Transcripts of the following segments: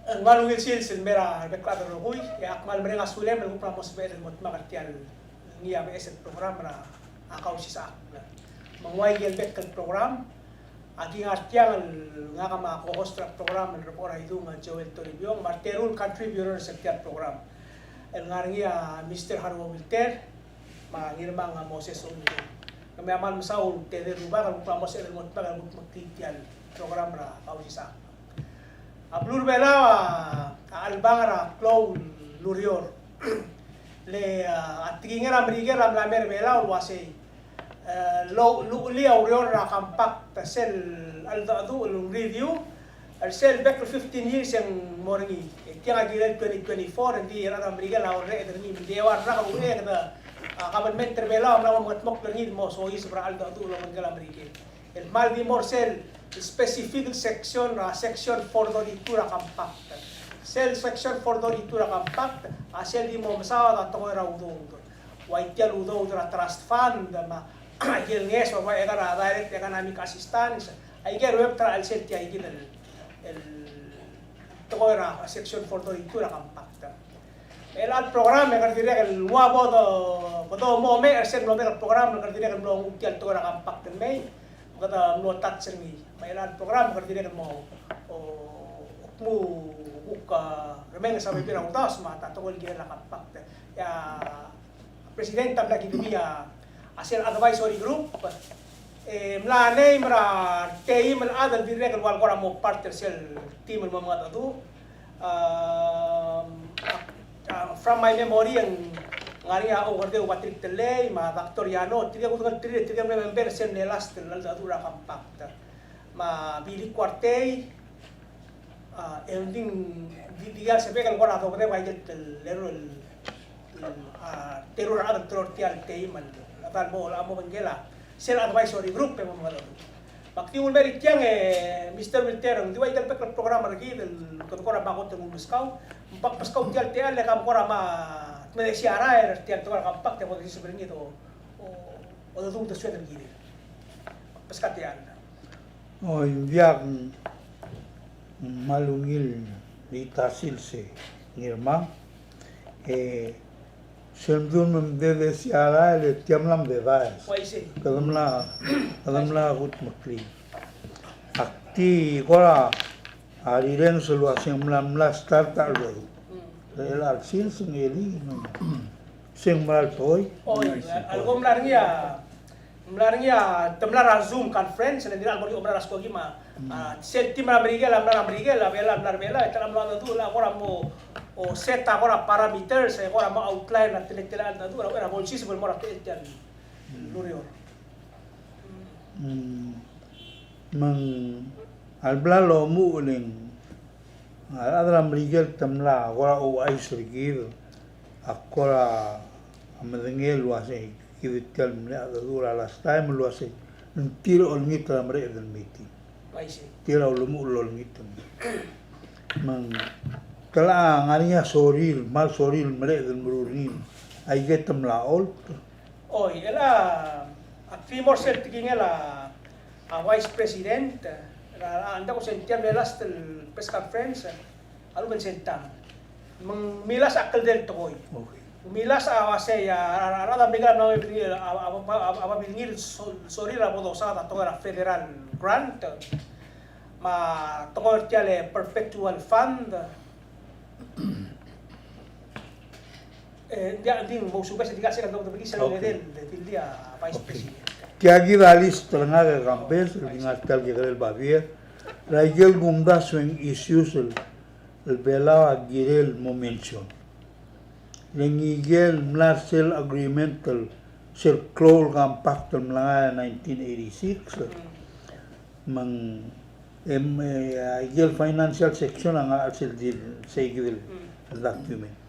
Ngalungil sil mera beklado rohui ya akmal merenga sulem lagu pramos be dan mot makartial ngia be eset program na akau sisa mengwai gel bekal program agi ngartial ngaka ma co-host program el repora itu ma Joel Toribio marterul country bureau setiap program el ngarngia Mr. Harwo Wilter ma ngirma nga Moses Onyo kami amal masaul tele ruba lagu pramos el mot makartial program na akau sisa Ablur bela albangara clown lurior le atingin amriger am lamer bela ulwase lo li aurior ra kampak sel aldo review sel back 15 years yang morngi tiang agil 2024 ndi ra amriger la orre derni dewa ra ka ule ka government bela am la mok derni mo so is pra aldo lo mangal amriger el mal di morsel specific section section for doritura compact sel section for doritura compact asel di mo masawa ta to era udo waitel udo tra trust fund ma agil nges wa era direct economic assistance ay ger web tra al sel ti ay el to era section for doritura compact el al programa que dire el nuevo do mo me el sel no el programa que dire el no utiel to era compact me kata notat seni mailan program kerja mo mu buka remeng sampai pirang utas mata togol gila kapak ya presiden tam lagi dunia hasil advisory group mlane mra team al adal direk wal kora mo partner sel team al mamad adu from my memory yang ngari ako korde watrik tele ma Victoriano tiga ko tiga member sen nelas tel dura compact ma bili quartei ending dia sebe kan kora to korde wajel tel lerol teror ada teror tial teiman atal mo amo bangela sel advisory group pe mo malo bakti un beri tiang Mr. Wilter di wajel pe program lagi del kora bakot ng muskau pak paskau tial tial le kam kora ma me decía era tiang to kampak te mo disi sebenarnya to o do tung suet gini pescatian o viag malungil di tasil se ngirma semdun mem de decía le tiamlam de vas kadamla gut makli akti kora ariren selu asem la start aldo el alcil sengeli seng mal toy algo mlarngia temlar zoom conference dan tidak algo obra asko gima set tim amerika la bela eta la tu la ora mo o seta ora parameters ora mo outline na telektelan na tu ora mo sisibol mo ra tel lurior mang albla lo mu ling Adra Miguel tamla agora o ai surgido agora amadengel lo hace que vital mla dura las time lo hace un tiro al mito amre del miti tira lo mu lo mito man kala ngarinya soril mal soril mre del mururin ai getam la ol oi ela akrimor set tingela a vice president anda ko sentiam de last press conference alu ben sentam milas akal del toy milas awase ya rada bigal na aba bingir sorry ra bodo sa ta era federal grant ma tongor tiale perpetual fund dia ding mo subes diga se kan do bigisa lo del dia vice president que aquí da lista la de Gambes, el alcalde que el Bavier, Raigel Gumdas en issues el Bela Girel Momention. Lengigel Mlarsel Agreement el Sir Clore Compact el Mlanga 1986. Mang Agel Financial Section ang asel din segil document.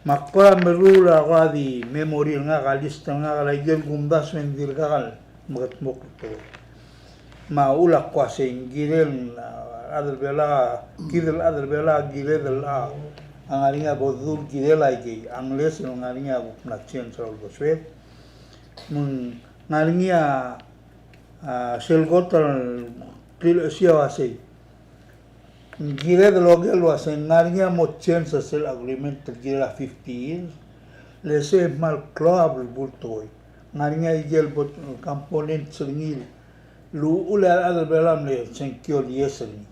Makora merula di memory nga kalista nga kalagyan gumdas men dirgal magatmok to maula kwase ngirel adal bela gidel ang alinga bodul gidel ay angles ng alinga naction sa boswet mun ngalinga selgotal tilo siya wase Gire de logel was en ngaringa mo change sel agreement gira 50 years. Lese mal club bultoy. Ngaringa igel bot component sengil. Lu ula ada belam le senkyo yeseni.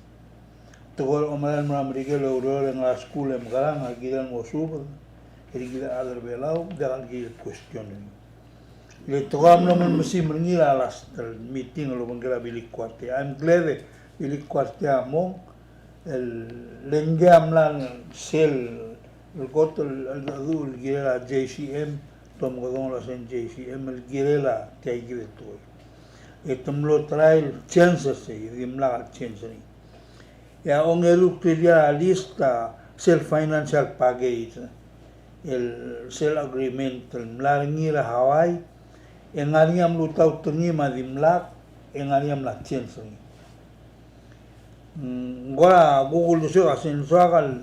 Togol omalan mam rigel aurora en la school em garang gira mo sub. Gira ada belau dalam gira question. Le togam no man masi mengila las meeting lo mengila bilik kuarte. I'm glad bilik kuarte among el lenggam lang sel el gotol el adul gira JCM tom godon la sen JCM el gira te gira to etom lo trial chances se dimla chances ya on el clear lista self financial package el sel agreement el mlangira Hawaii en ariam lu tau tengi ma dimla en ariam la chances Gora Google dosu asin soagal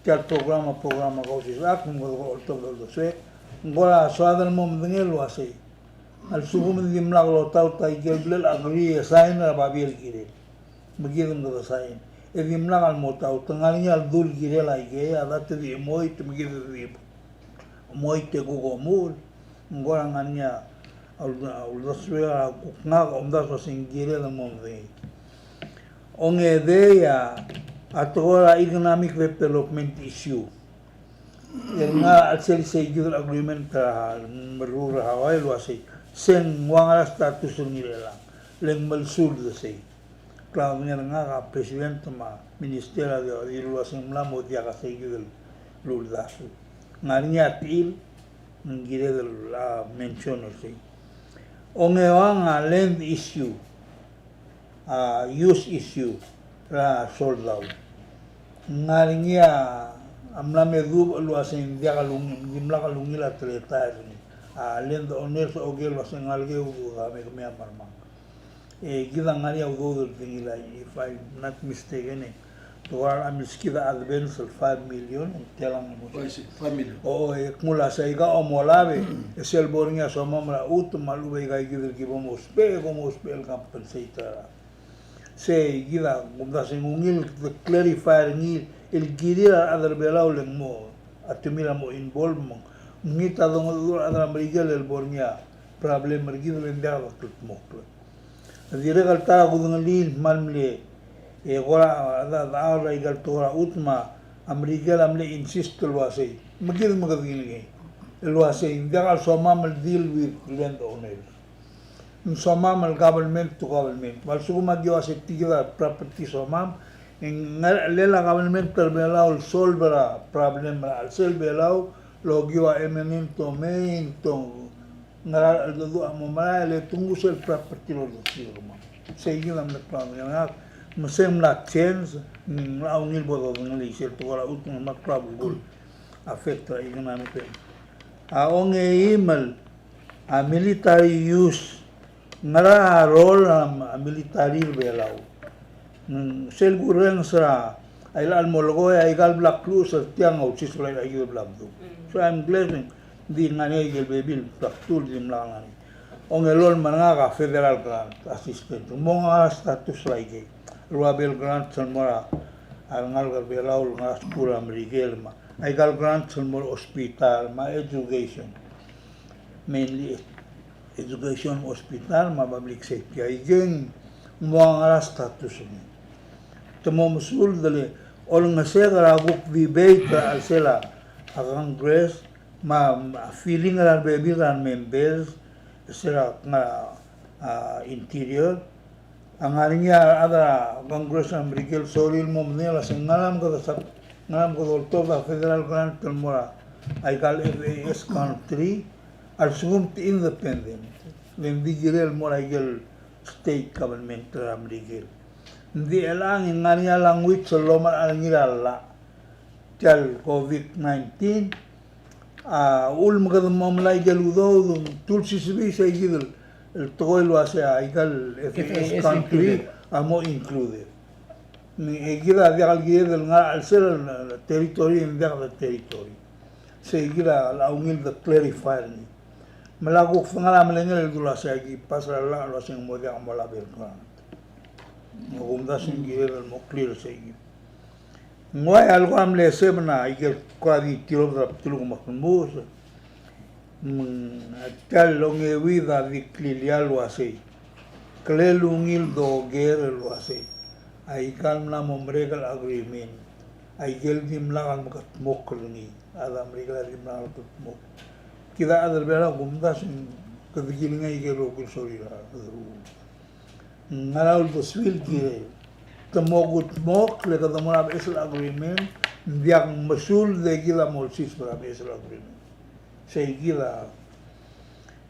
tial programa kau sisa kun go to dosu gora soadal mom dengel wase al subu min dimla lo tau tai gelbel agri sign ba bil gire begidum do sign e dimla al mo tau tengalinya al dul gire la ige adat di moit begidu di moit te go mul gora ngania al dosu nga omda so singire la mom de on idea atola economic development issue yang al sel segil agreement merura Hawaii lo asay sen wangala status nila leng malsul de say claro nga ka presidente ma ministerio de iluasin mlamo dia ka segil lulda ngarinya til ngire de la mention say on wanga land issue use issue ra sold out. Ngaringia amla medu lu asin dia kalung jimla kalungila treta ni. Lendo oner so ogel asin alge u ga me marma. Gida ngaria u dingila if I not mistaken to our amiskida advance of 5 million telang mo. 5 million. Mula sa iga o molave esel boringa so mamra ut malube ga gidel gibomo spe como spell compensator. Se gila gumda singungil the clarifier ni el gira adar belau leng mo atumira mo involve mo ngita dong adar amerigal el bornia problem mergid lenda waktu mo dire galta gudung lil malmle e gora ada da igal tora utma amerigal amle insist lo asay magil magadil lo asay dagal so mamal deal with land owners somam al government to government wal suguma gyo ase tiga property somam en lela government terbelau solve la problem al selbelau lo gyo eminent to main to ngara do amomara le tungu sel property lo sirma segi lam na plan ya mesem la change la ungil bodo ngali sel to la ultimo ma problem affect economic a onge email a military use ngara role military belau sel guren sa ay almolgo ay gal black cruise tiang au sis lai ay black do so I'm glad di ngane gel bebil praktul di mlangan on elol manga federal grant assistant monga status lagi ruabel grant selmora al ngal belau ngas pura merigel ma ay gal grant selmor hospital ma education mainly education hospital ma public safety ay gen mga status ni temo musul dale ol ngasera guk debate al sela a congress ma feeling ran baby ran members sela nga interior ang harinya ada congress americal soril mo nila sengalam ko sa ngalam ko to federal grant mora ay kal FAS country al sugum independent len digirel moragel state government american di elang ngania language solomar alngiralla tal covid-19 ul magad mamlay galudo tulsi sibi sa igil el toilo asa igal FAS country amo included ni igila dial gidel nga al ser territory in the territory se igila la ungil the clarifier ni malagok fangalam lengel dula sa gi pasra la lo sing mo dia mo la ber kan mo gumda sing gi mo clear sa gi Ngoy algo am lese mana igel kwadi tiro da tulu makmus. Tal longe vida di clilial lo así. Klelungil do ger lo así. Ay kan na momregal agreement. Ay gel dim lang makat moklungi. Adam regal dim lang makat mok. Kita adal bela gumdas kadigilinga igel lo kul sorira. Ngaral do swil kire. Temogut mok le kada mo ab esel agreement diak masul de gila molsis para esel agreement sei gila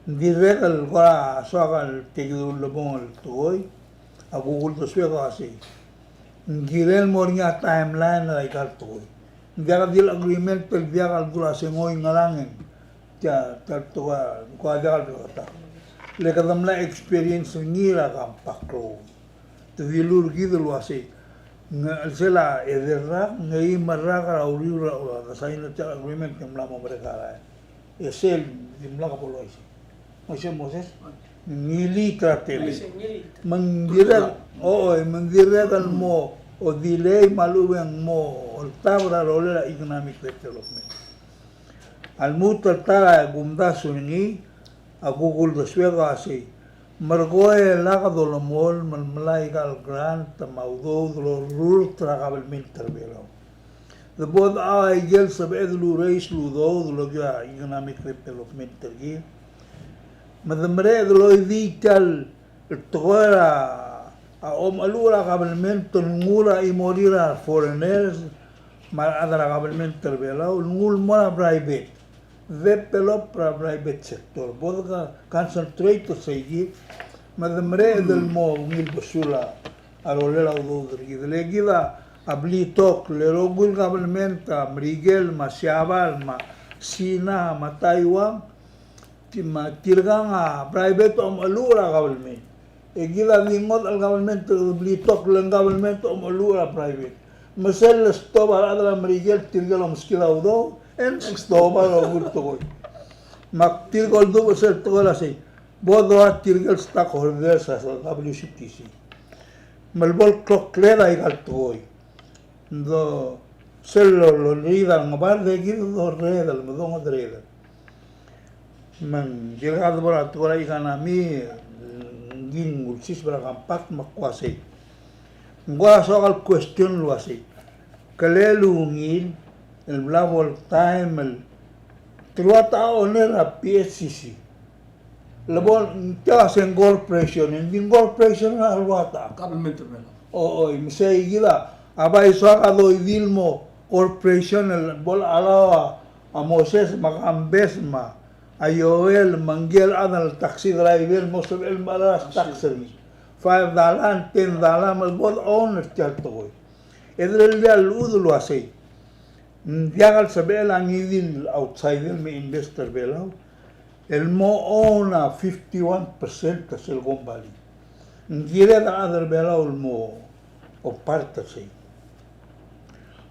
diregal gora sogal tegul lobon toy agugul to swego asi gilel mornya timeline la ikal toy diak dil agreement pel diak al gula sengoy ngalangen ta toa ko diak al ta le kada mla experience ngira kampakro Tadilur gitu lo así. Sela ederra ngai marra ka auriura ka saina cha agreement ke mlamo mereka la. Esel di mlaka polo isi. Moses ngili trate. Mangdira mangdira mo o delay maluweng mo o tabra rolela economic development. Al mutal tala gumdaso ni agugul do swega así. Margoe laga do mol malai gal grant maudo do rul tragavelment terbelo. The bod ay gel sab edlu reis ludo do ga economic development tergi. Madamre do vital toera a alura gavelment ngula i morira foreigners mal adara gavelment terbelo ngul mora private. Develop private sector. Bodga concentrate seguir. Madamre del mo ngil basula arolela udo dergi. Legida abli tok le rogul government Mrigel ma Siabal ma Sina ma Taiwan ma tirgang private om alura government. Egila ningot al government abli tok le government om alura private. Masel stop adala Mrigel tirgal om skila udo. En stoma lo gurto. Mak tirgol do ser tola sei. Bodo a tirgel stakeholder sa WCTC. Malbol clock clera igal toy. Do sello lo rida ngabar de gir do reda lo do ngodreda. Man girgad bora tola igana mi gin ulsis bra kampak makwase. Ngwa soal question lo así. Kalelu ngil el Blabol Time, el Truata Onera PSCC. Labon, te hacen corporation, en corporation na alwata. Government mela. Misay gila, abay soaka do idilmo corporation, el bol alawa, a Moses Macambes ma, a Yoel Manggel anal taxi driver, most of el malas tax service. $5, $10, el bol owner chalto. Edrel de aludo lo hace. Diagal sabel ang idil outsider may investor belaw. El mo ona 51% sa Silicon Valley. Ngire da other belaw el mo o parte say.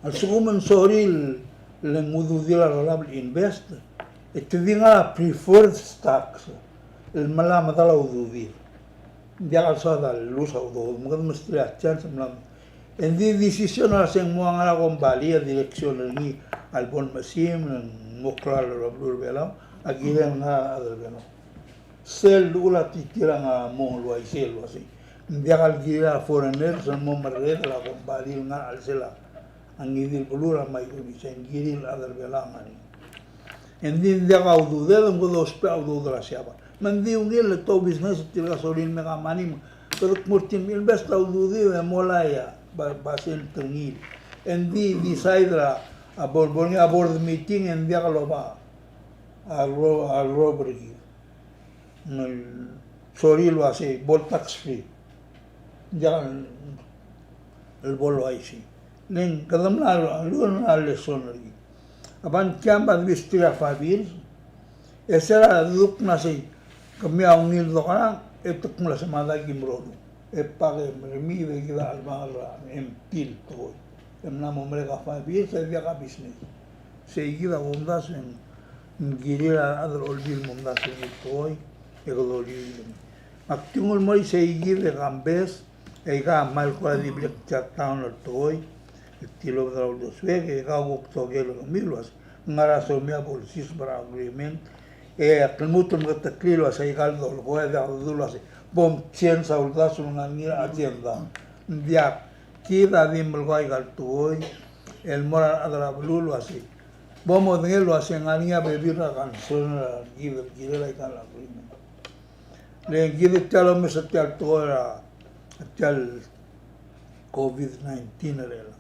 Al suguman soril lang ududila rolable investor. Ito di nga preferred stocks. El malama dala ududil. Diagal sa dal lusa ududil. Magad mastri at chance malam. Hindi desisyon na siyang mga nga akong bali, direksyon ni Albon Masim, ng Mukla, Rablur Belaw, agilang nga adal gano. Sel ula titira nga mong luay sel, wasi. Hindi akal gira foreigner, sa mong marred, akong bali nga al sila. Ang idil ulura may unisya, ang giril adal Belaw nga ni. Hindi ka ududel, ang kudos pa ududra siya pa. Mandi ungil, ito business, tira solin may kamanim. Pero kumurtin, invest ududil, molaya. Basin tengil, endi decide la abor the meeting and dia kalau ba robbery, sorry lo así, bol tax free, jangan el bolo así, nen kadam la lesson lagi, aban kiamba vistira fabil, esera duk nasi, kami awngil do kana, etuk mula semada gimrodu. Pague mi de gila almara en pil toy em na momre ga fa bi se dia ga business se gila ondas en girira adal olbil mondas en toy e gololi aktingul moi se gila gambes e ga mal kwa di black chat town toy Tilo Grau do Suege, Gawok Togelo Miluas, Ngaraso Mia Policis para Agreement, Aklimutum Gataklilo, Saygaldo, Goeda, Dulas, Bom Chien Sauldas, Unanira Hacienda, Dia, Kida Dimulguay Galtuoy, el Mora Adrablulo así. Vamos a verlo así en Ania Beber la canción, Gide la Agreement. Le Gide Talo me Satial Tora, Satial COVID-19 rela.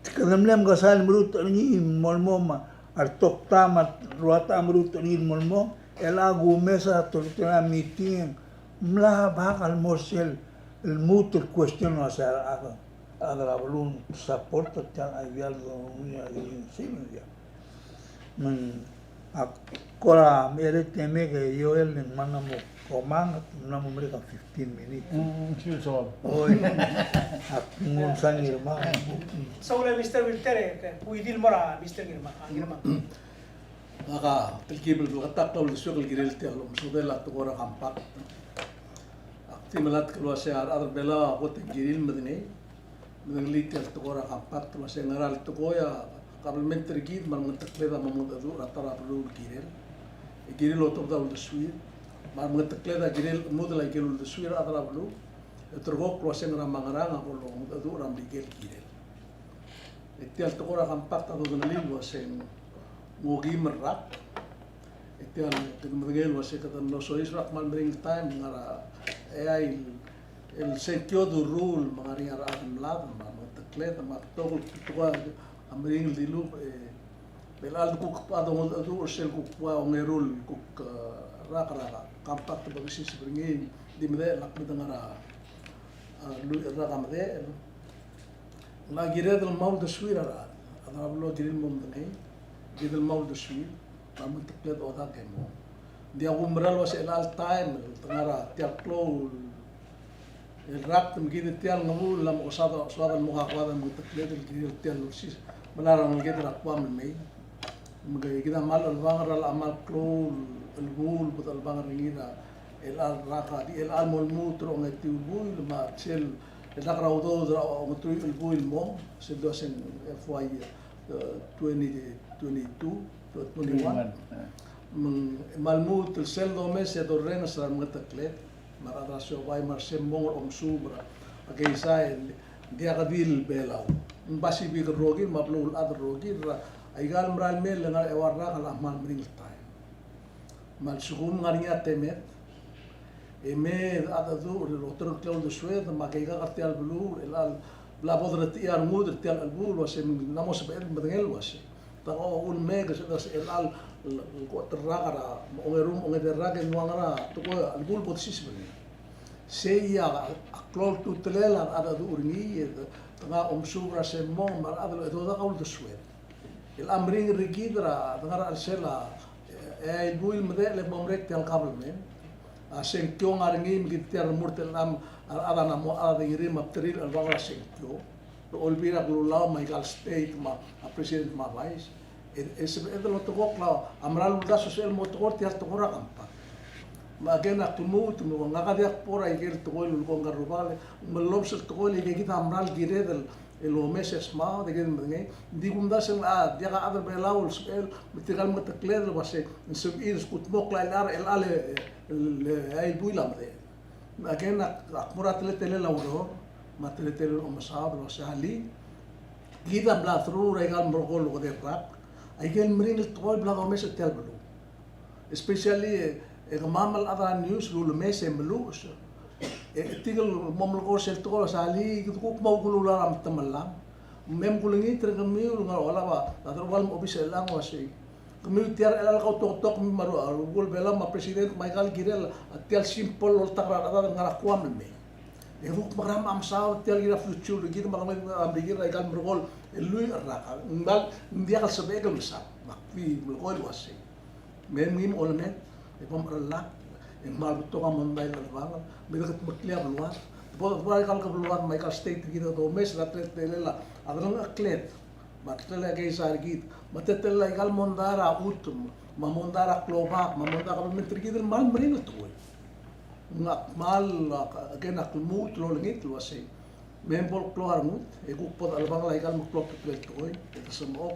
Kadamlem gasal mrut ni molmo artok tamat ruata mrut ni molmo elagu mesa toltena meeting mla bakal mosel el mutur question asa adra balun support tal avial do ya ya men akora mere teme que yo el manamo komang namo mereka 15 minutes Chiusol. oi akung sangir ma So le Mr. Wiltere, puidil mora Mr. Girma. Maka pilkibel katak tol syukul giril tialum sudela tukora kampak. Aktimelat keluar sear adar bela aku giril medine. Mengelit tial tukora kampak keluar se ngaral tukoya kabelmenteri gid man mentekleda mamudadu ratara perlu giril. Giril otok dal suir. Man mentekleda giril mudala giril suir adara perlu. Tergok keluar se ngaramang-ngarang aku lo mudadu ram digel giril. Tial tukora kampak tado dalil waseng Mogi merak, itu yang kemudian masih kata no sois rak man bring time ngara el sentio do rule mangari ara mlad ma teklet ma togol tua amring dilu belal ku pado do sel ku pa ngerul ku rak kampak to bagisi springin di mede lak ngara lu rak amde la gire del mau de suira ada lo diril mom de Di del mau duswi, namun teklet otak kemo. Dia umral was el all time, tengara tiap klo, el rap tem gini tial ngamu lam osada muka kuada mu teklet el gini tial lusis, melarang gini rakwa mei. Mga kita mal al bangar al amal klo, el bul but al bangar ngira, el al raka di el al mol mutro ngati bul ma sel el rakra udo ngatu el bul mo, sel dosen FY 2022, 21. Malmut el sel do mes ya do rena sar ngataklet, marada so vai marsem mongol subra. Agay sa dia kadil belau. Basi bi rogi mablul ad rogi aigal mral mel na ewarra kala mal bring time. Mal sugum ngariya temet. Eme adadu el otro cloud de sued makaiga kartial blue el la podret iar mudr tial albul was namos bel madengel was ta un mega das el al ko terragara ongerum ongederrage nuangara to ko albul potsis bel se ya aklol tu telela ada du urni ta subra se mom mar ada do da qaul sued el amring rigidra ngara arsela el buil medel momrek tial qabl men asen kyong aringim gitter murtel nam ada namo ada ngirim material al bawah sengkyo to olbira glulaw Michael State ma president ma vice es lo tokok la amral da social motor ti alto ora kampa ma gena tumut mo ngaka pora igel to gol ko ngarubale melob se to gol ige kita amral giredel el meses ma de gen ngi di gumda sen dia ka ada belawul sel mitigal matakled base sub ir skut mokla el ale el builam de Again, akmurat tele lauro, matele omasab lo sali. Gida bla through regal morgol lo de rap. Again, mring el toy bla omes tel blu. Especially mamal other news lo mes mlu. Tigel momol go sel to sali ku mau gulu ram tamalam. Mem gulingi tergami ngal ola ba. Atro wal official lang wasi. Kemudian el kau tok maru gol bela ma presiden Michael Girel tial simple ol takra ada ngara kuam me evuk magram am saw tial gira futur gitu magram am digir ikan bergol lui raka ngal dia kal sebegel misal makwi bergol wasi mem ol men pom rala mal to kam mondai al bang bedak mutlia belwa bo kal ka belwa Michael State gitu do mes ratret telela adrong aklet Matela kay sargit, matetela igal mondara utum, mamondara klobak, mamondara menteri kita mal meringat tuh. Nggak mal kena kumut lo lengit lo sih. Membol keluar mut, ikut alabang lagi kan maklok tuh, itu semua,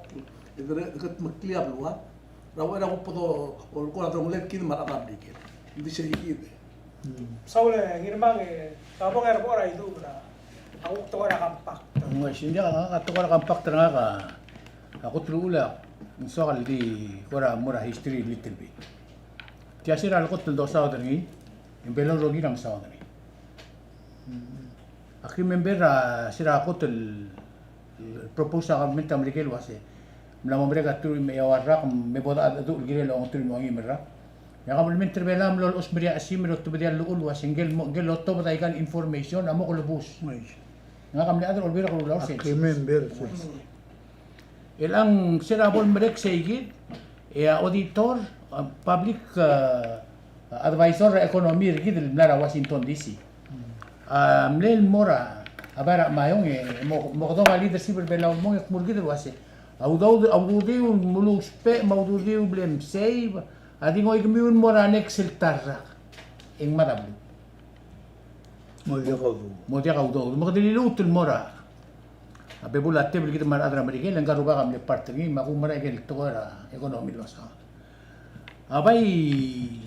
itu dekat makliab luar. Rawa aku poto, kalau ada ngeliat kini malah abdi kiri, itu sedikit. Saule ngirmang tabong era ora itu na. Aku to ora kampak. Nggak sih dia atau kalau kampak terangka, aku terulak soal di kora murah history little bit. Tiada sih aku tuh dosa orang ini, yang belum rogi nang sah orang ini. Akhir member sira aku tuh proposal government Amerika luas ya. Melawan mereka tu meyawarak, meboda itu gila orang tu mengangi mereka. Ya kamu min terbela melol usberia asim melol tu bedia luul was single gel lotto bataikan information amo ko lubus. Nga kamu ada ulbira ko lawas. Member. Ilang sira bol merek seigid ya auditor public advisor economy rigid lara Washington DC. Mlel mora abara mayong mo ko leadership berbela mo murgid wase. Audeu mulus pe maudeu blem save adi ngoy kamiun mora nexel tarra ing madablu. Mo dia kaudo mo kadililut mora. Abe bulat te kita mar adra merike lang karuba kam le parte ni maku mara gel to era economy lo sa. Abai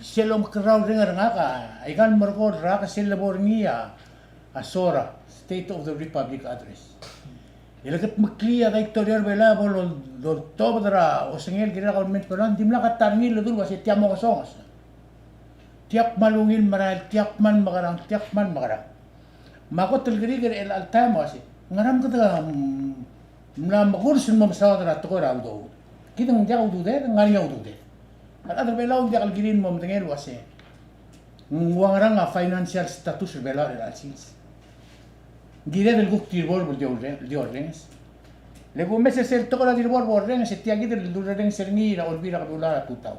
selom kraw ringar ngaka ikan merko raka selebor niya asora State of the Republic address. Ilagat makliya kay Victoria Bela bolo do tobra o sengel gira government peran dimla katangil dul wasi tiamo kosongas. Tiap malungil maral tiap man magarang. Mako telgiri el altama wasi. Ngaram kata na makursin mo sa dra to ko raudo. Kitang dia udu de ngari udu de. At adra Bela dia kalgirin mo mtengel wasi. Ngarang financial status Bela el alsis. Gire del guk tirbor bol diorrengs. Lego meses el toko la tirbor borrengs e tiagi del durren serni la olvira kabula tutau.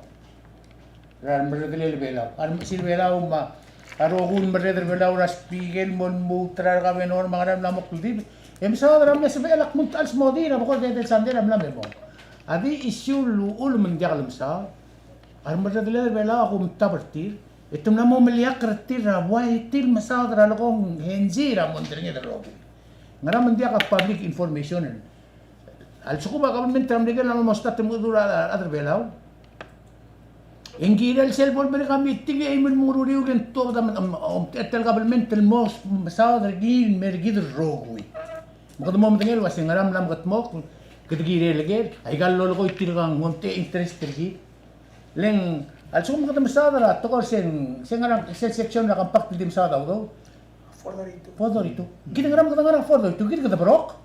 Ran merdele belau. Ar sil belau ma arogun merdele belau ras pigel mon mutra ka benor mangaram lamok tulib. Em sa dram mes belak munt als modira bako de sandera mlam mo. Adi issue ul men diaglem sa. Ar merdele belau aku mtabertir. Ito na mo meliak kertir rawai til masadra lokong henjira monternya terlogu. Ngaram dia ka public information. Al sukuba government Amerika na mo stat mo dura adar belau. Enggira el cellphone mereka meeting ay men mururi ulen to da etel government el mo masadra gil mergid rogui. Mo mo mtengel was ngaram lam gat mo ketigire lege ay gallo ko itirgang monte interest tergi. Leng al sukum kata masadra to ko sen ngaram sel section na kampak pidim sa daw do. Fodor itu. Kita ngaram kata ngaram fodor itu kita kata brok.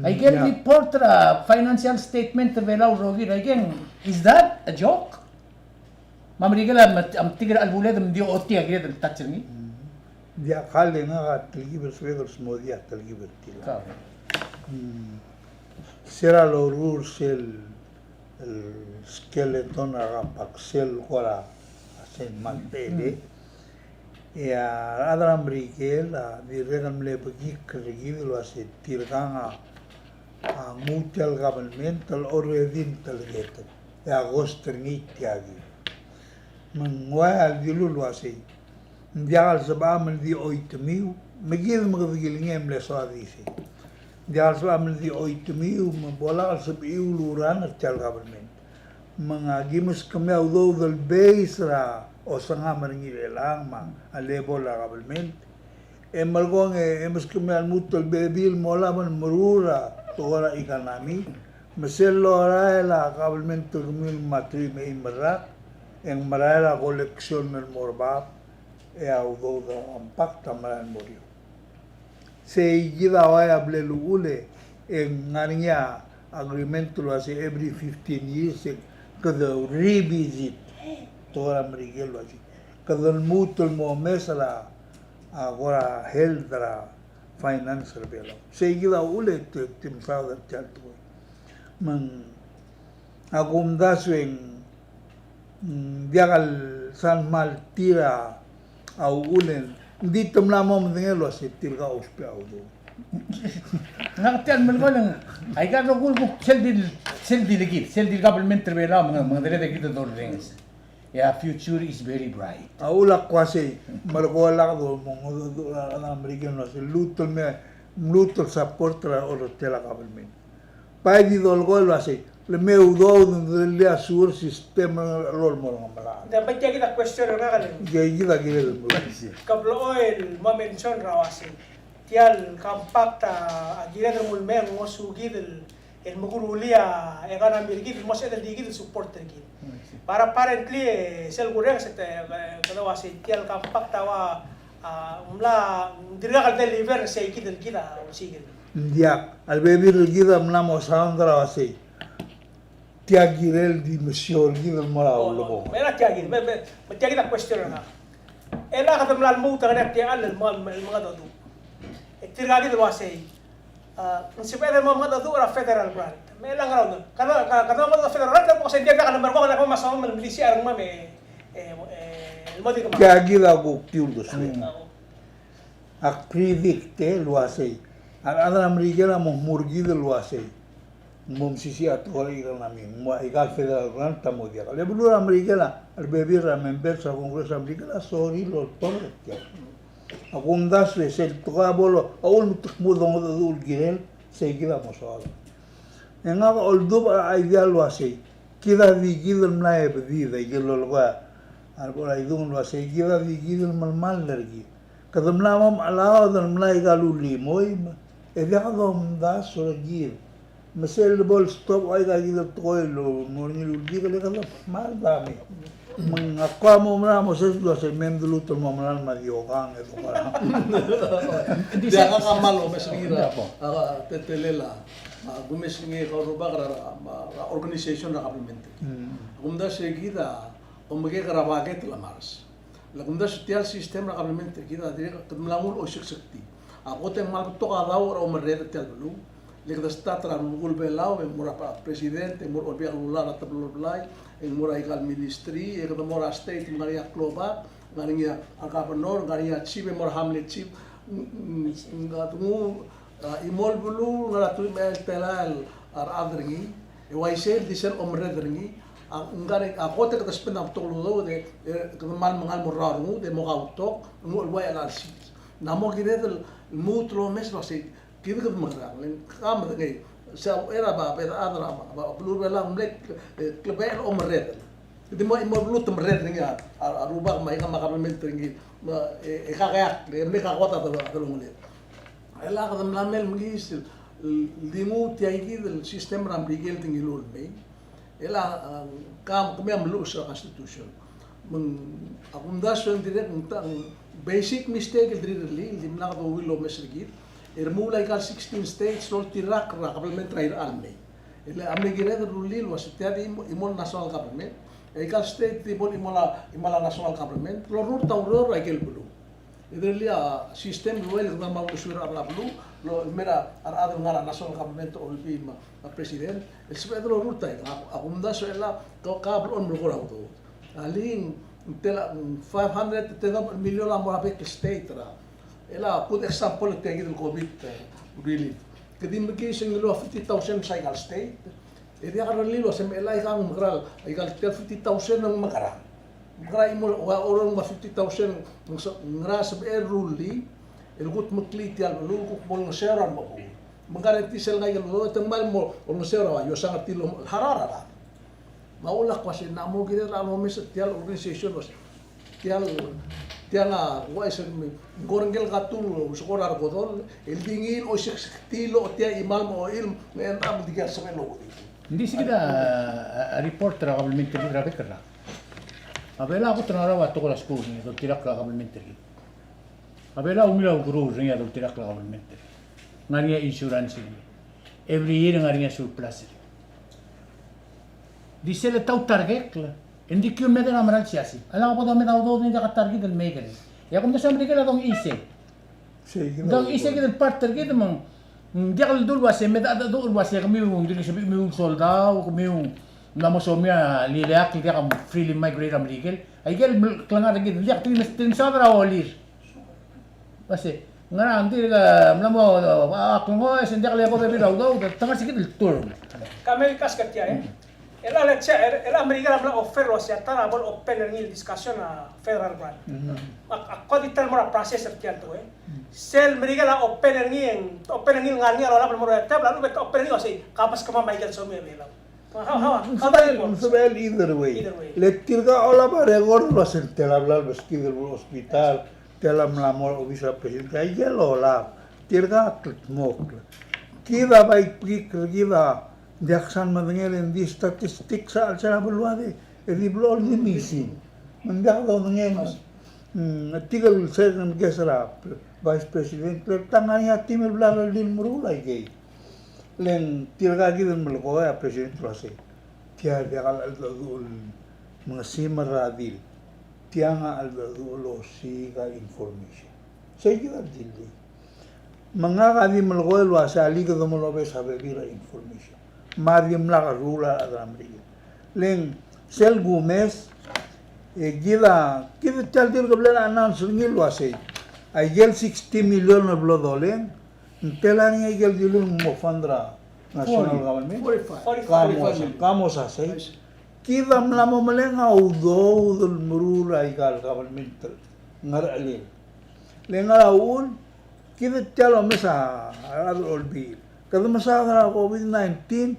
I get report financial statement belau rogi again. Is that a joke? Mamrigala am tigra al bulad am dio otti agred touch ni. Dia kali nga tilgiber sweder smodia tilgiber tila. Sera lo rules el skeleton arapaxel kora asen maltele. Ya adram brikel di regan le bagi kergi lo aset tirganga mutual governmental orredin talget. Ya agosto ni tiagi. Mengwal di lu aset. Dial sabam di 8000 magil magil ngem le so adisi. Dial sabam di 8000 mabola sabiu luran al government. Mengagimus kami audo del base ra o sanga maningil lang ma alebo la government. Emalgong emus kami al mutual bebil mola man murura tora economy. Masello ra la government kami matri me imra en marala koleksyon ng morbap audo da ampak tamaran morio. Se gida waya blelule en ngarinya agreement lo hace every 15 years kada revisit tora Miguel lo así kada mutual mo mesala agora heldra financial belo se gida ule tim father chalto man agumdaso en diagal san maltira au ulen dito mlamo mdengelo así tilga ospiao do Nakatian man ko lang ay garo ko sel di legit sel di government belau mga dere de kita dorrengs Yeah, future is very bright. Aulak kwasi margola do mo do na americano se lutol support la o tela government. Pai di dol gol wasi le meu do le asur sistema lol mo ngala. Da baca kita question na kalin. Gigi da gile mo. Kablo oil ma-mention rawasi. Tial kampakta agira del mulmeng mo sugidel el mugurulia e gana mirgid mo se del digid supporter gid. Para apparently sel gureng se kada wasi tial kampakta wa umla diragal deliver se gidel gida o sigil. Dia al beber gida mna mo sandra wasi. Tia girel di monsieur gida mo la lo. Mera tiagid, me tiagid a question na. Ela kada mla muta na tial el mga dodu. Tirgagi do wasi. Sipere mo mga dodu ra federal grant. May lang raw na. Kada mo do federal grant mo sa dia ka number ko na ko masama ng milisia ang mame el modi ko. Tia gida go tiul do sve. Ak predicte lo wasi. Ada americana mo murgi de lo wasi. Mom sisi atol igal nami. Mo igal federal grant tamo dia. Le bulu americana al beber a member sa congreso americana sorry lo torre. Akong das le sel toka bolo aul mutakmo dong dul girel se gida mo soal. Nga ka oldo ideal wasi. Kida di gidel na e bedida gelo lwa. Arbora idung wasi kida di gidel mal lergi. Kadam lamam alao dan mlai galuli moy. E dia ka dom das so gir. Mesel bol stop ay ga gidel toy lo morni lu gidel ka mal dami. Mengakwa mo na mo sa sa mendulu to mo man madiogang ito para. Dia kamal o mesngira tetelela gumesngi ko ruba kara organization na complementary. Gumda seguida o mege grabaget la mars. La gumda social system na complementary kita dire tumlangun o shakti. Ako te mal to ka daw o merede tel bulu. Lekda statra ngul belau mura presidente mur obia lula tablo blai en mura igal ministry e kada mura state ngaria kloba ngaria akapnor ngaria chief mur hamlet chief ngatu imol bulu ngatu mel telal ar adringi e waisel disel omredringi ngare akote kada spenda tolo de kada mal mangal muraru de mogauto ngul wa analysis namo gidel mutro meslo se kida kad magrang len kam de sa era ba adra ba blue belang black klebel omred di mo blu tumred ringa aruba mai ka makapamel ringi e kakayak le ka kota to ngule ela ka mlamel mlis limu tiagi del sistema rambrigel tingilul me ela kam kumem lu sa constitution meng akundason direct ang basic mistake dirili limna ka wilo mesrigit Irmula ikal 16 states lol tirak ra government rair alme. Ile ame gire rulil was tiadi imol national government. Ikal state imala national government lo rur tauro ra ikel bulu. Idrelia system luel ka ma usura abla bulu lo mera ar adul ngara national government ol bi ma president. Espedro rur tai akunda so ela ka on bulu ko auto. Aling tela 500 million amora be state ra. Ela put example te gidel COVID really. Kadin medication lo 50,000 cycle state. E dia karon lilo sem ela ikang magral ikal 50,000 ng magara. Magara mo wa orong ma 50,000 ngra sa ruli el gut maklit yal lu ko mo ng seran mo. Magara tisel ngay lo tembal mo ng sera wa yo sang tilo harara ba. Maula ko sin namo gidel alo mes tial organization was tial tianga wais gorengel katul sekolah kodol el dingin o tilo tia imal mo ilm ngayon am digar sa melo. Hindi sige da report ra governmentary ra bekra. Abela ako tanarawa to ko la school ni do tirak la governmentary. Abela umila guru ringa do tirak la governmentary. Ngariya insurance ni. Every year ngariya surplus. Dice le tau target la. Hindi kyun meda na maral siya si. Alam ko daw may tao doon ka target del maker. Ya kung sa Amerika la dong ise. Dong ise gid part target mang di ako dul wase meda do wase kami yung dili sabi yung soldado kami yung namosomia lileak di ka freely migrate Amerika. Ay gel klanga gid di ako tin sa ra olir. Wase ngara hindi ka mlamo akong ho sen di ka lepo bebe daw tanga sikit tour. Kami kas katya el Amerika la offer lo sia tara bol open ni discussion na federal grant. Ako di tal mora process tiyan to Sel Amerika la open ni ngani la la mora tab la bet open ni osi kapas kama Michael so me la. Well, either way. Lectirga ola ba regor lo sen telabla beski del hospital telam la mor obisa presidente ay gelo la tirga mok. Kida baik kida diaksan madengel di statistik sa alsana bulwade di blol di misi. Manggaw ngel tigal sen gesra vice president tangani timel blal din murulay gay. Len tirga gidan mulko ya presidente lo say. Tiya al aldul mga simaradil. Tiya nga aldul siga information. Sa gidan dili. Mga kadi mulko lo sa liga do mo be sa bebira information. Mariam la rula adamri. Len sel Gomez gida tal dir goblen announce ngil lo say. Ay gel 60 million na $60 Telani ay gel dilun mo fundra national government. 45. Kamo sa say. Kidam la mo malenga udo dul murula ay gal governmental ngar alin. Lenga ul kida telo mesa al olbi. Kada masaka COVID-19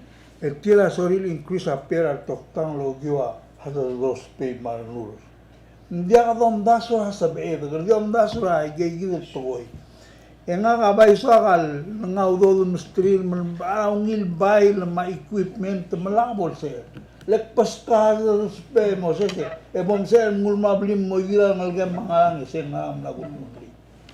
tila soril increase appear toktang logiwa hada dos pay marnur. Dia kadom daso hasabe, kadom daso ay gigil toy. Nga kabay sakal nga udo mistri ngil bay ma equipment malabol se. Lekpas ka spe mo se. E bom se ngul mablim mo gira ngalgam mga se nga lagun.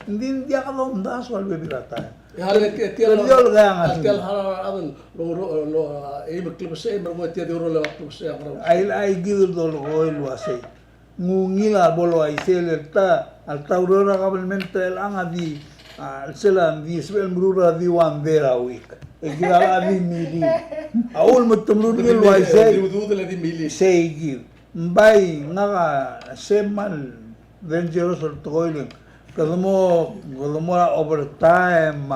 Hindi dia kadom daso al bebirata. Halit tiel nga tiel haral lo e beklip se mo tiel ro lo beklip se akra. Ay gigil do lo wase. Ngungila bolo ay selta al taurora kabelmente el angadi al selam di sel murura di wandera week e gila adi mili aul mutumrun ngil way say Dudu le di mili. say gil mbay nga semal dangerous or toiling kadamo overtime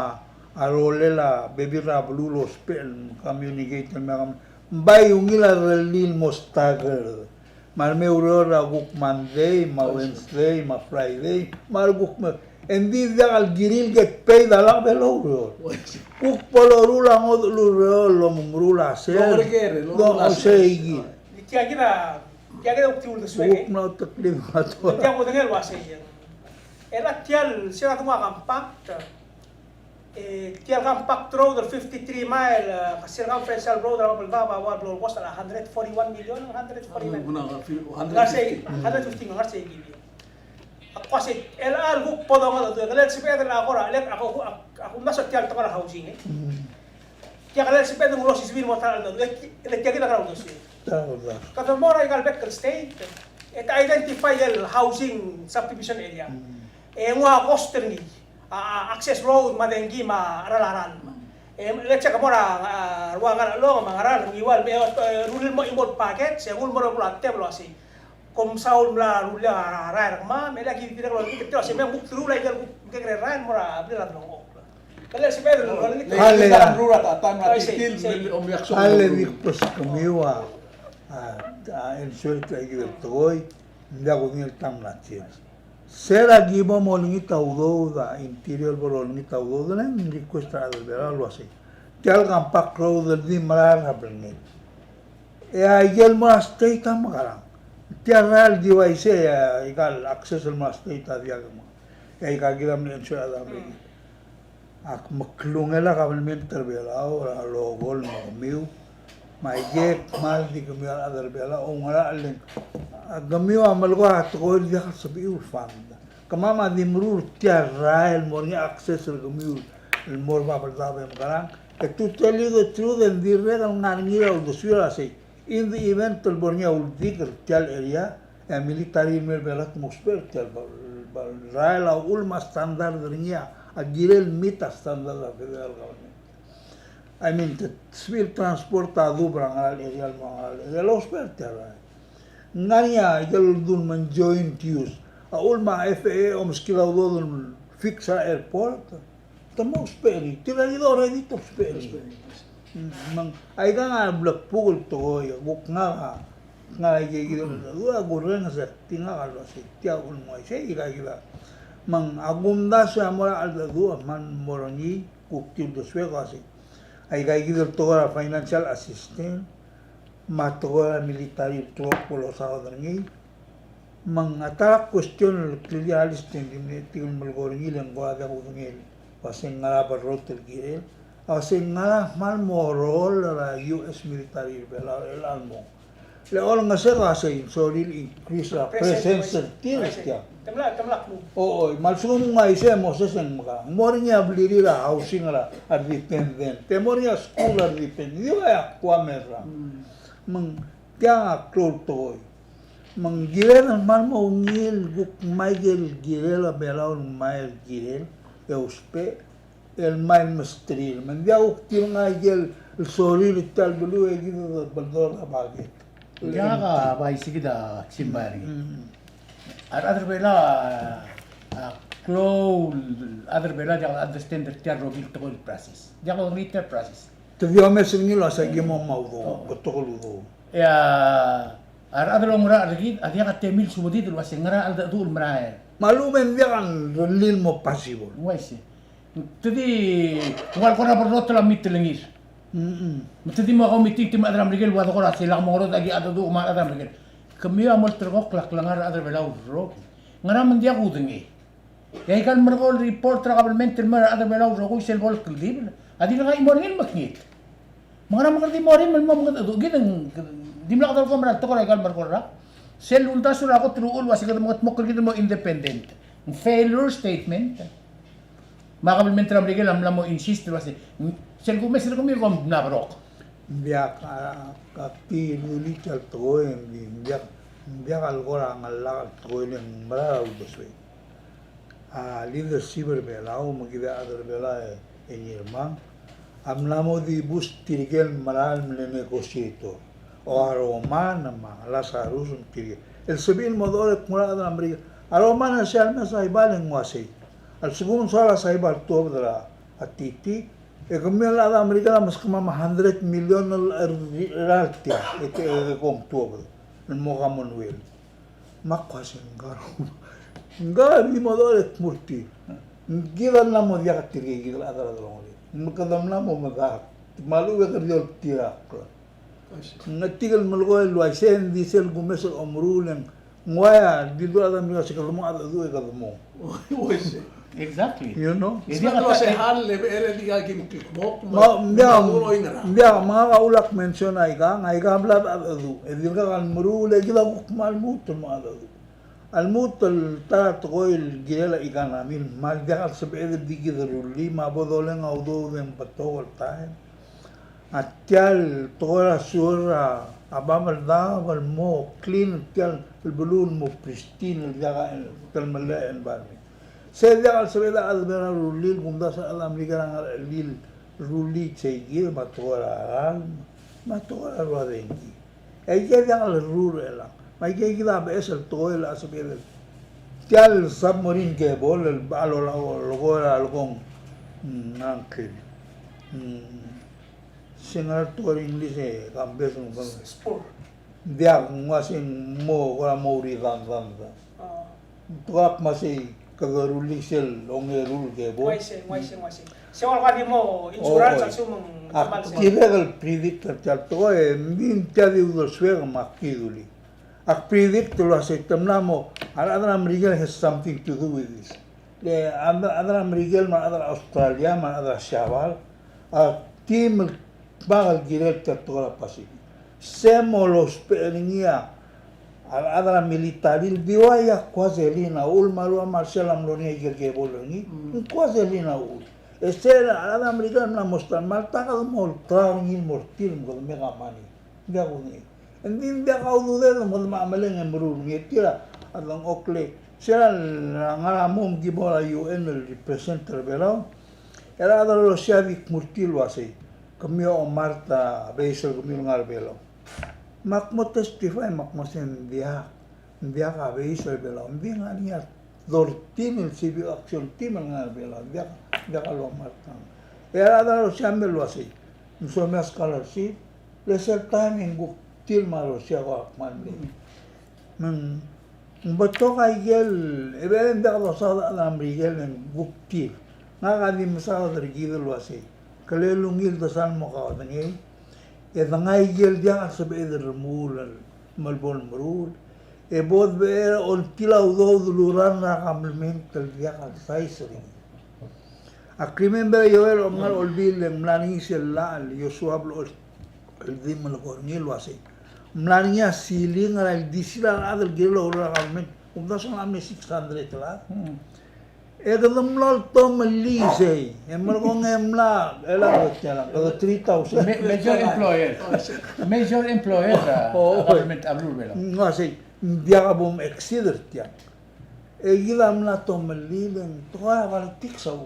arolela bebira blulo spell communicate mbay ungila relil mostager Malme aurora guk Monday, ma Wednesday, ma Friday, malguk ma. Hindi al giril get paid ala belo. Guk polorula ngod lurol lo mumrula sel. Lo regere, lo do osegi. Kaya kita ukti ul Guk deswege. na taklim ato. Kaya ko dengel wase yan. Era tial sila tuma compact. Tial compact road 53 mile circumferential road ra balbaba wa blow cost 141 million 149. Ngarse 150 ngarse gibi. Ako kasi LR guk podo nga do galet si Pedro ako ra let ako masok tial to ra housing Kaya galet si Pedro ngulo si Sibin mo tal do let kaya kita ra do si. Tawag. Kato mo ra igal Beckel State. It identify el housing subdivision area. Nga coster ni access road madengi ralaran. Let's check mo ra ruangan lo mangaral iwal be rulil mo imod packet según mo ra teblo asi. Kom saul mla rulya ra ma me lagi tidak lo kita se me buk rulay gal kegre ran mo ra bila no. Kala si Pedro lo ni Rura ta tam na titil Ale dikpos kumiwa. En suerte ay gil toy. Ndago ngil tam na chir. Sera gibo mo lingi taudo da interior bolo lingi taudo da nem request al vera lo así. Tial campak road di marar hablen. E ayel mo state am garang. Tial real di waise igal access al state dia mo. E kagilam ni ensure da me. Ak maklungela kabelment terbela ora lo gol mo miu. Mai get mal di kamial adar bela ongara alen. Gamiu amal ko at ko dia sabi ufanda. Kamama di murur tiara el mornya access el gamiu el mor ba balda garang. To tell you the truth and the real nangira of the sura say in the event el mornya ul dikr tial area a military mel bela musper tial Rael ulma standard ringia a girel mita standard of federal government. I mean, the civil transport brang al area mga los pertera. Ngania idol dun man joint use. Ulma FAA skila dun fixa airport. Tamo speri. Tira dito ready to speri. mang ay ka nga blak pukul to yo buk nga gitu gua goreng sa tinga kalau si tiaw mo ay ka gila mang agumda sa mora al dua man moroni kuktil do swe kasi ay ka gitu to financial assistant matogora military truck polo sa ngi mang atara question klialis tin tingin malgorngi lang ko ada ko ngil paseng ngara rotel girel paseng ngara mal morol la US military bela elmo le orang nga kasi so really increase la presence tirtia Temlak mo. oo mal sumo nga ise mo sesen mga moring ya bliri la housing la dependent te moring school la dependent yo ya kwamera mang tiang klol toy mang girel mal mo ngil guk Michael girel la belaw Michael girel euspe el main mastril man dia uktil nga gel sorry lital bulu e gitu bandor abage Kaya ka, bahay sige da, simbari. At other bela, other bela, diya understand the tiar rogil to the process. Diya ko retail process. to vio mes ngilo sa gimo maudo gotoludo Ya, other long ra rigid, at diya ka temil sumudid, was yung ngara alda doon marahe. malumen dia kan relil mo possible Waisi. Tadi, wal ko na parot lang mitilingis. Tadi mo ako mititim adram rigel, wala ko na sila mongorot agi ada doon ma adram rigel. Kami amol tergok lak langar adar bela urro. Ngara man dia kudungi. Kaya kan mereka report travelment mer adar bela urro ko sel bol klib. Adi na kay morin maknit. Mga naman di morin man mo mga gidang di mo kadal ko meral to ko kan mereka. Sel ulta sura ko truul wasi ka mo mokol mo independent. Failure statement. Makabalment ram rigel am mo insist wasi. Sel ko mesel ko mi kom na barok. dia ka pi nuli chal to dia algo ang ala to en mara uboswe leadership bela o magida adar bela en irma amlamo di bus tirgel maral mle negociator o aromana ma la sarus tirgel el sabil modore mura adar amriga aromana siya na sa ibalen wasi al segundo sala sa ibal to dra atiti kami la Amerika mas kama 100 million raltia ito kong tuwa mo Commonwealth makwasin ngaro di mo dole murti gilan na mo dia katiri gilan adara dong makadam na mo maga malu ka diol tira natigal malgo el waisen diesel gumes omrulen ngoya di do adam mi kasi kalmo ada do ka mo Waisi. Exactly. you know Sebab tu hal level dia game klikmok. Dia mga kaulak mention ay ka blab adu edil ka kan murule gila mal mutul ma adu al mutul ta toil gila ikan amin mal dia al sabe di gidruli ma bodolen audo den patol ta atyal tola sura abamal da wal mo clean tyal bulun mo pristine dia ka kalmala environment saya al sabela al bera rulil gumda sa al Amerika ang lil ruli chegil matora wadengi ay dia al rurela may gila ba es el toel asabel tial submarine ke bol el balo la logora algong nangkel sinal to English e kambes ng Sport. dia ngasin mo wala mo ri dan tuak masih kagaruli sel onge rul ke bo Waisen. Siya ka di mo insurance ang sumang tamal siya. Akilegal predictor to min tadi udo swega makiduli ak predictor sa tamnamo another American has something to do with this the other American man other Australia man other Shaval team bagal director to la pasi semolos peringia adara militaril biwaya kwazelina ul malua marshal amlonia ke boloni kwazelina ul estera ada americano na mostrar malta ka mol trauni mortil mo mega mani dia uni endin dia ka udude mo maamalen en buru ni tira adang okle sera ngara mom gibola UN representative belo era ada lo siadik mortil wase kamio Marta Beisel kamio ngarbelo makmo testify makmo sen dia ka Beisel belo dia ngania dortin el civil action team ngarbelo dia ka lo Marta era ada lo siambelo así so may scholarship, lesser time in book till maro siya ko akman. Bato kay gel, even da ko sa alam rigel ng book till. Nga kadi masala dari gidel wasi. Kalelungil dasan mo ka dangi. E dangay gel dia sa beder mul malbon marul. E bod be on tilaw do duluran na complemental dia kan size ring. Akrimen be yoel omngal olbil ng mlaning sila Yosua blo el dim malbon ngil wasi. Mlaninya siling al disila adal gelo ora kalmen. Umda sa amin 600 la. Ekadam lol to malise. Emal ko ngemla ela kotya lang. 3,000. Major employer government ablur bela. Ngasi dia ka bom exceeder tiya. E gilam na to malilen to wala tiksaw.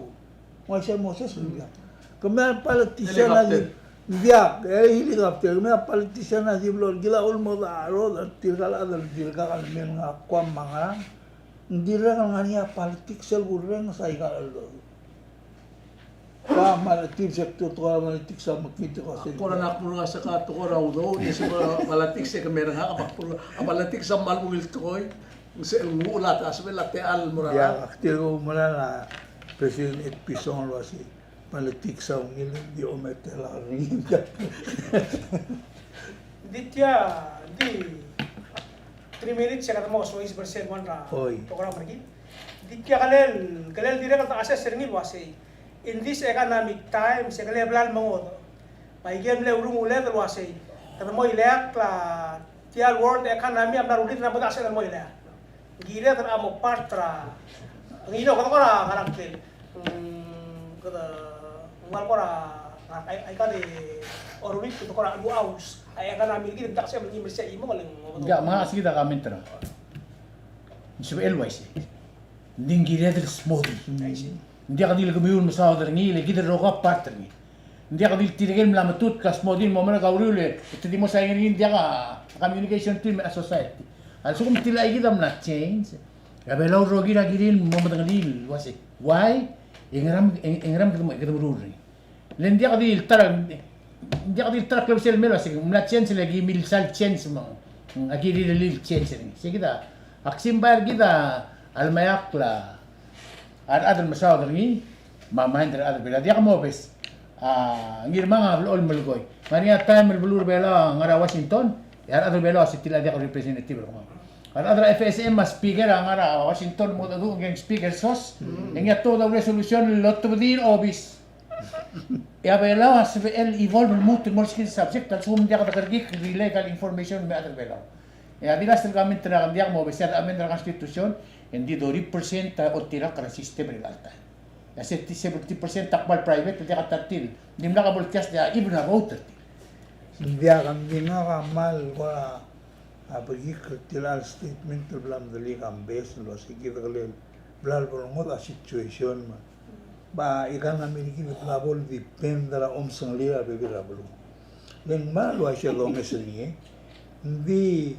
Mo siya mo sa suya. Kamay politician na dia helicopter me politician na diblor gila ulmo da ro tirgal adal dirga kal men nga kwam manga ndira kal ngania politik sel gureng sai kal do pa malatik sektor to malatik sa makita ko sa Kora na ako nga sa kato ko raw do, ni sa malatik sa kamera nga kapag malatik sa malumil to koy. Sa ulat as well te al mura. ya aktir ko mala na president et pison lo si politik sa ngil di ometela ring Ditya di 3 minutes siya katamo so is percent one ra Oy. program lagi. Ditya kalel dire ka assess ringil wasi. In this economic time siya kalel plan mangod. May game le urung ule dal wasi. Katamo ilek la tial world economy am narulit na buta sa mo ilek. Gile tan amo partra. Ang ino ko ra karakter. Kada ngal ko ra ay ka de orwit ko ra 2 hours ay ka namin gid tak siya mali siya imo kaling Enggak, mga sige da kami tra. Isu LYC. Ninggire del smodi. Hindi ka dil gamiun masaw der ngi le gider roka partner ngi. Hindi ka dil tirigel mlamatut ka smodi mo mana kaurule. Ito di mo sa ngin hindi ka communication team a society. Also kung tilay gid am na change. Gabelaw rogi ra gidil mo madangalil wasi. Why? Ingram kita ruri. Len dia kadil tarak club sel melo sig mla chance lagi mil sal chance mo. Agi di lil chance ni. Sige kita aksim bayar kita almayak la. Adal masaw ni mamahin der adal bela dia kamo bes. Ngir mga ol mulgoy. Mania time bulur bela ngara Washington. Yar adal bela si tila dia representative ko. Ada FSM mas speaker ang ara Washington mo do ng speaker sos. Nga to the resolution lot to din obis. Ya bela as el evolve mut mo skin subject tal sum dia ka kargi legal information me adal bela. Ya dilas el gamin tra dia mo besar amen la constitution hindi 2% o tira ka system legal ta. Ya 70% takbal private dia ka tatil. Dimla ka broadcast dia even a voter. dia kan dinga mal ko apagi tilal statement blam dali kam bes lo sige dalen blal bolongo da situation ma ba ikan ameriki blabol dipendra omsang lira bebira bulu len ma lo asya lo mesri di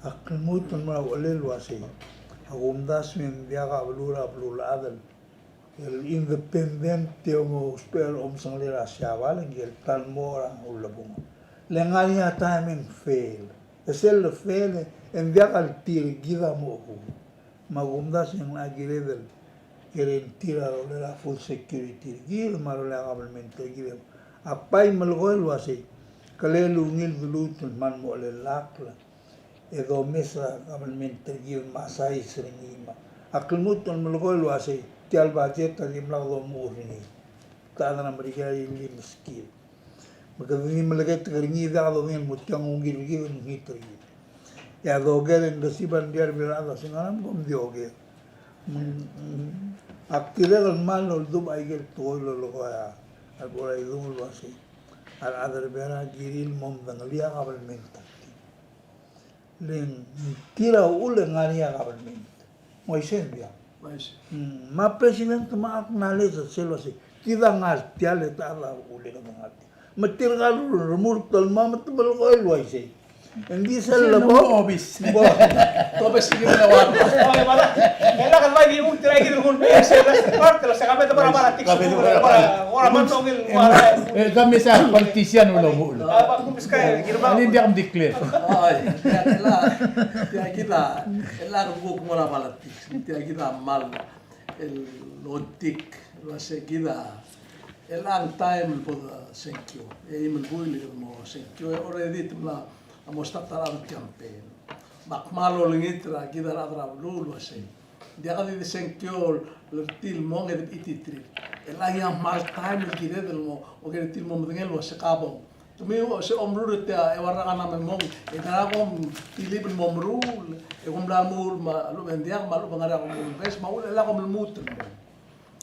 akmutun ma wale lo asay agumdas men dia ka blura blula adal el independente o spell omsang lira syawal ngel tan mora ulabung lengania time fail Esel fele envia al tir gida mo magumdas yang lagi level keren tira la full security gil maro la government gil apai malgol wasi kalelu ngil dulutun man mo le lakla edo mesa government gil masai sringima aklmutun malgol wasi tial budget tadim la do mo ni kada na mereka ini miskin magkabini malagay tagaringi da do ngil mutyang ungil gil ngitri ya doger en resiban diar mirada singaram kom dioge akile gal mal no dum ay gel tolo lo ya albora idum lo así al adar bera giril mom dangalia government len tira ule ngaria government mo isen dia Mas ma president ma aknale sa selo si kita ngal tiale ta la ule ka ngati matir gal rumur tol ma matbal ko elwai sei Hindi sa Sino labo. mo obis? Tobe sige na wala. Okay, para. Kailangan ba yung try kita kung sa last part, sa kami ito para tiks Kami ito mo para- para man tongil wala. Kami sa politician ulo mo. Pag kumpis ka, ginawa Hindi ako declare. Ay, tiya kita, kailangan ko mula politics. Tiya kita mal, el lodik, lo se kita. Elang time po thank you. Email buili mo thank you. Already tumla amo startaran campaign. Makmalo lingitra kita radra lulu se. Dia ka di thank you til mo nged ititri. Elang yang mal time kita del mo o ke til mo mengel se kabong. Tumi se omru te e warna kana memong e kana kom tilib mo mrul e kom la mur ma lu bendiang malu bangara kom bes mau la kom mut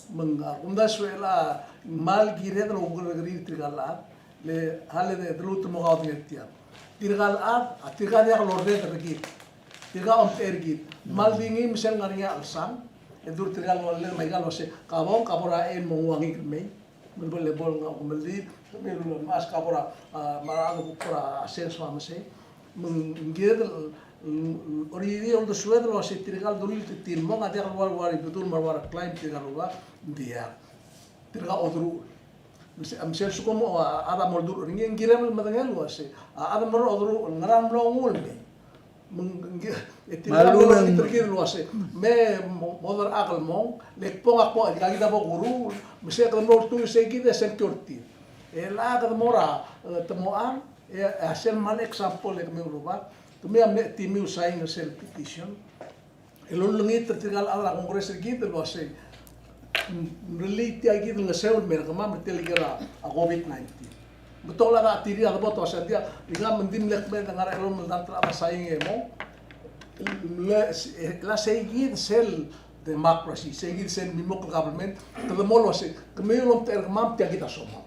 kumda suela mal gire de lo gri trigalat le hale de lut mo gaut ngetia trigalat a trigalia lo de regi triga on ergi mal dingi misel ngaria alsan e dur trigal lo le maigal lo se kabon kabora en mo wangi me mel le bol nga meldi me lo mas kabora marago pura ascenso amase ngir oridi on the sued lo se trigal duril til mo ngade wal wal betul marwara climb trigal wa dia triga odru amsel su como ada moldur ringen girem madangal wa se ada mor odru ngaram lo ngul me Malulang. terkir lo se me modar akal mo le ponga po gagi da bo guru me se kan mo tu se gide se torti e la ga mora temoan e asel mal example le me ruba tu me am ti mi usain sel petition e lo lungi tertigal ala kongres gide lo se relate agi ng sel mer kama meteligera a COVID-19 betul lah tiri ada botol dia ingat mendim lek men ngara elo mendan tra saing mo la seguir sel democracy seguir sel mimo government todo molo se kemelo ter mam te agita soma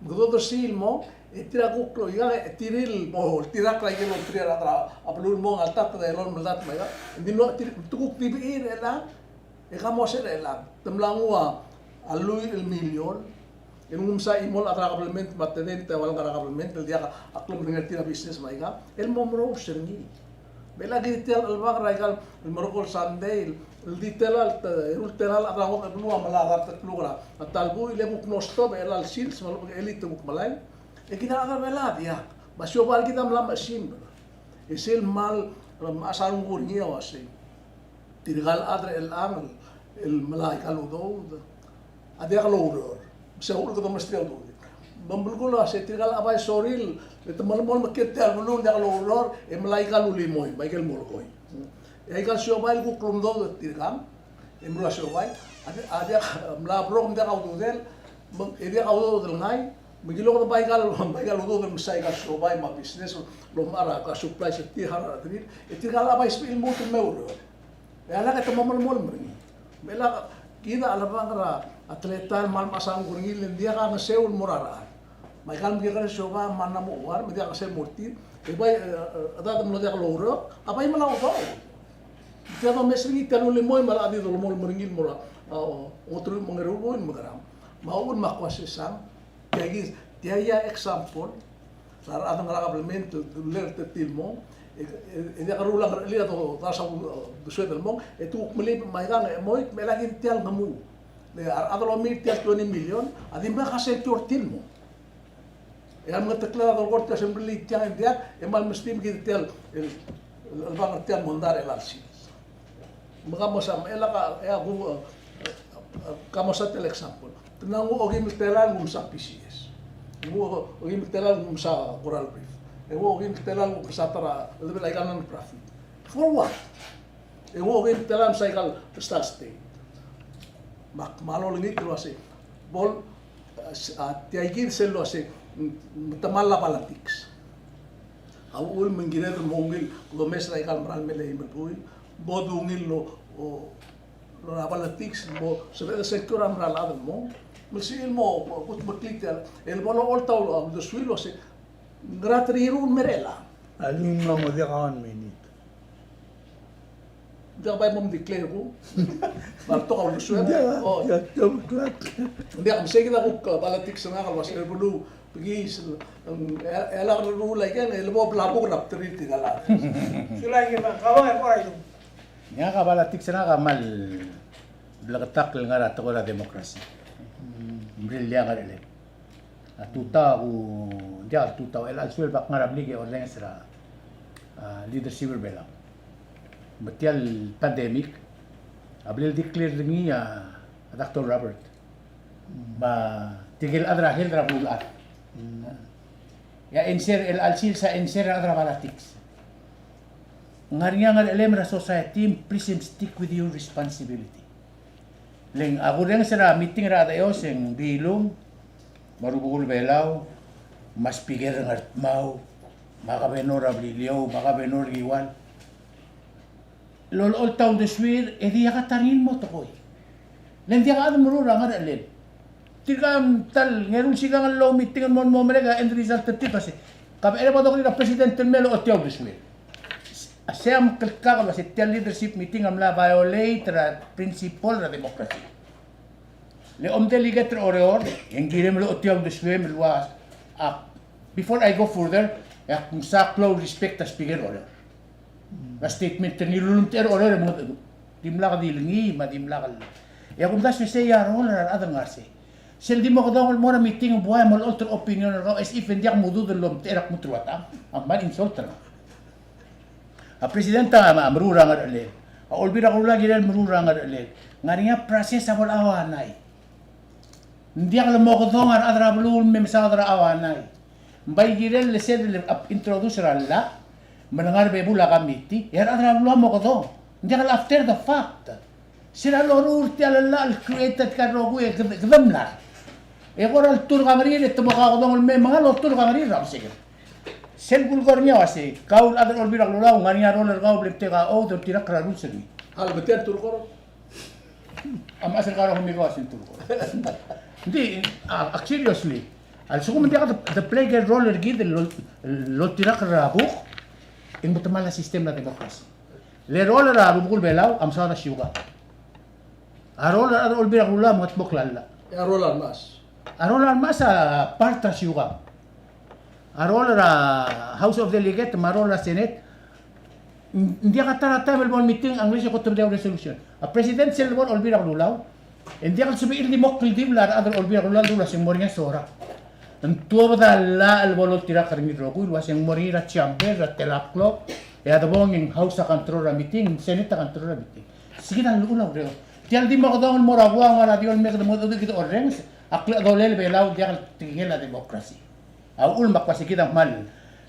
godo sil mo tira ko klo iga tiril mo tira kra ke lo tira atra aplu mo alta de lo mendat maya ndino tukuk tibi ela e kamo se ela temlangua alui el million en umsa imol atra government matedente wal ngara government dia aklum dengan tira business maiga el momro serni bela gitel alba raigal el morgol sunday el ditel el teral atra ho no amala gat lugra atalbu ile buk nosto bela al sils mal elite buk malai e kita aga bela dia basyo bal kita mlam sim esil mal asarung gurnia wasi tirgal adre el amal el malaika lo do adia kaloror seguro que tomas trial do bambulgulo se tirgal abay soril et malmol maket al bulun dia kaloror e malaika lo limoy michael morgoy e gal sio bail ku klum do tirgam e mura sio bay adia mla brom dia kaudo del e dia kaudo del ngai Migilo ko bay gal do del misai gal sio bay ma business lo mara ka supply se tirhar adir e tirgal abay spil mo to meuro e ala ka tomal mol mri bela kita ala bangra atleta mal masang gurngil dia ka seul morara mai kan dia ka soba manna mo war dia ka se morti e bay ada mo dia ka loro abay malaw do dia do mesri tanu le moy mal adi do mol mringil mora otro mangerubo in magaram maun makwasisang dia ya example sar ada ngara complemento ler te tilmo dia karulang lihat to tasa do suedel mo tu meli maigan moy melagi tial ngamu le ada lo mi tial 20 million adi ba ka se tortil mo e am ngatakla do gorte assembly tial dia e mal mestim ki tial el bang tial mondar el alsi magamo sam ela ka e agu kamo sa tel example tunangu ogi mitelan gum sa PCS ogi mitelan gum sa coral brief ewo gin telan ko satara lebih lagi kanan profit for what ewo gin telan cycle state mak malo lingi kroase bol tiagir selo ase tamala politics awul mengire mongil lo mes lagi kan bral mele imbui bodungil lo lo politics mo sebeda sektor amral adal mo misil mo kut baklit el bolo olta do suilo ase gratriru merela. Aling lang mo dia kawan minit. Dia bay mom declare ko. Barto ka ulo suya. Dia, dia, Dia kam sige na ko politics nga kalwas bulu Pagis elak rulay kan elbo blabog rap triti gala. Sila yung kawang ay oray dong. Nga ka balatik sana ka mal blagatak lang nga rato ko na demokrasi. Brilya nga rin. Tuta ko, dia tuta el alsuel bak nga rabli ke online sira leadership berbela. Betial pandemic, abril declare niya Dr. Robert. Ba tigil adra hil rabulat. Ya enser el alsil sa enser adra balatics. Ngarinya ngar elemra society, please stick with your responsibility. Leng ako rin sa meeting ra tayo sing bilong marubugol belaw mas pigir ngat mau makabenor ablilio makabenor giwan lol all town deswir edi yakatarin mo to koy leng dia ka murura ngar elen tigam tal ngerul sigang law meeting mon mo mereka end result tipase kab ele bodok ni president melo otyaw deswir Asam kelkak ba setiap leadership meeting amla violate ra principle ra demokrasi. Le om delegate oreor yang girim lo otiaw deswe melwa before I go further ya kung sa close respect as speaker order. Na statement ni lulum ter order mo dimla ka dilingi madimla ka. Ya kung das say ya role ra adang arse. Sel di mo ko daw mo na meeting buhay mo alter opinion ra as if hindi ako mudu lom terak mo truata. Ang man insult ra. A presidenta marura nga dali. A olbira ko lagi dal marura nga dali. Ngarinya proses sa wala awanay. Hindi ako mo ko dongar adra bulul mem sa adra awanay. Mbay girel le sed le introduce ralla. Manangar be bula kamiti. Yar adra bulul mo ko do. Hindi ako after the fact. Sila lorur ti alala al created ka rogo e gdamla. E koral tur kamari le tumo ka ko dong me mga lo tur kamari ram sige. Sel bulgarnya wasi kau ada orang bilang lulau ngania roller kau beli tega tu tidak kerana seni. Hal betul turkor. Am asal kau humi kau asin turkor. Jadi seriously, al suku mendia the plague roller gitu lo tidak kerana buk, in betul malah sistem la demokrasi. Le roller abu bukul belau am sana syuga. A roller ada orang bilang lulau mat buk lalla. Ya roller mas. A roller masa parta syuga. Arola House of Delegate, marola Senate, hindi ka tara-travel mo meeting ang English ko tumdaw resolution. A president sila mo olbira lulaw, hindi ka sabihin ni Mokil Dimlar, other olbira lulaw lula sing Moria Sora. Ang tuwa ba la albolot tira karingi drogo, was yung Moria Chamber, at Telaplo, e adabong yung House control meeting, Senate control meeting. Sige na lulaw rin. Tiyal di mo ko daw ang morabuang nga radyo, may kadamuto dito orange, akla daw lele belaw, di ka tingin na demokrasi. Aul makpasikit ang mal.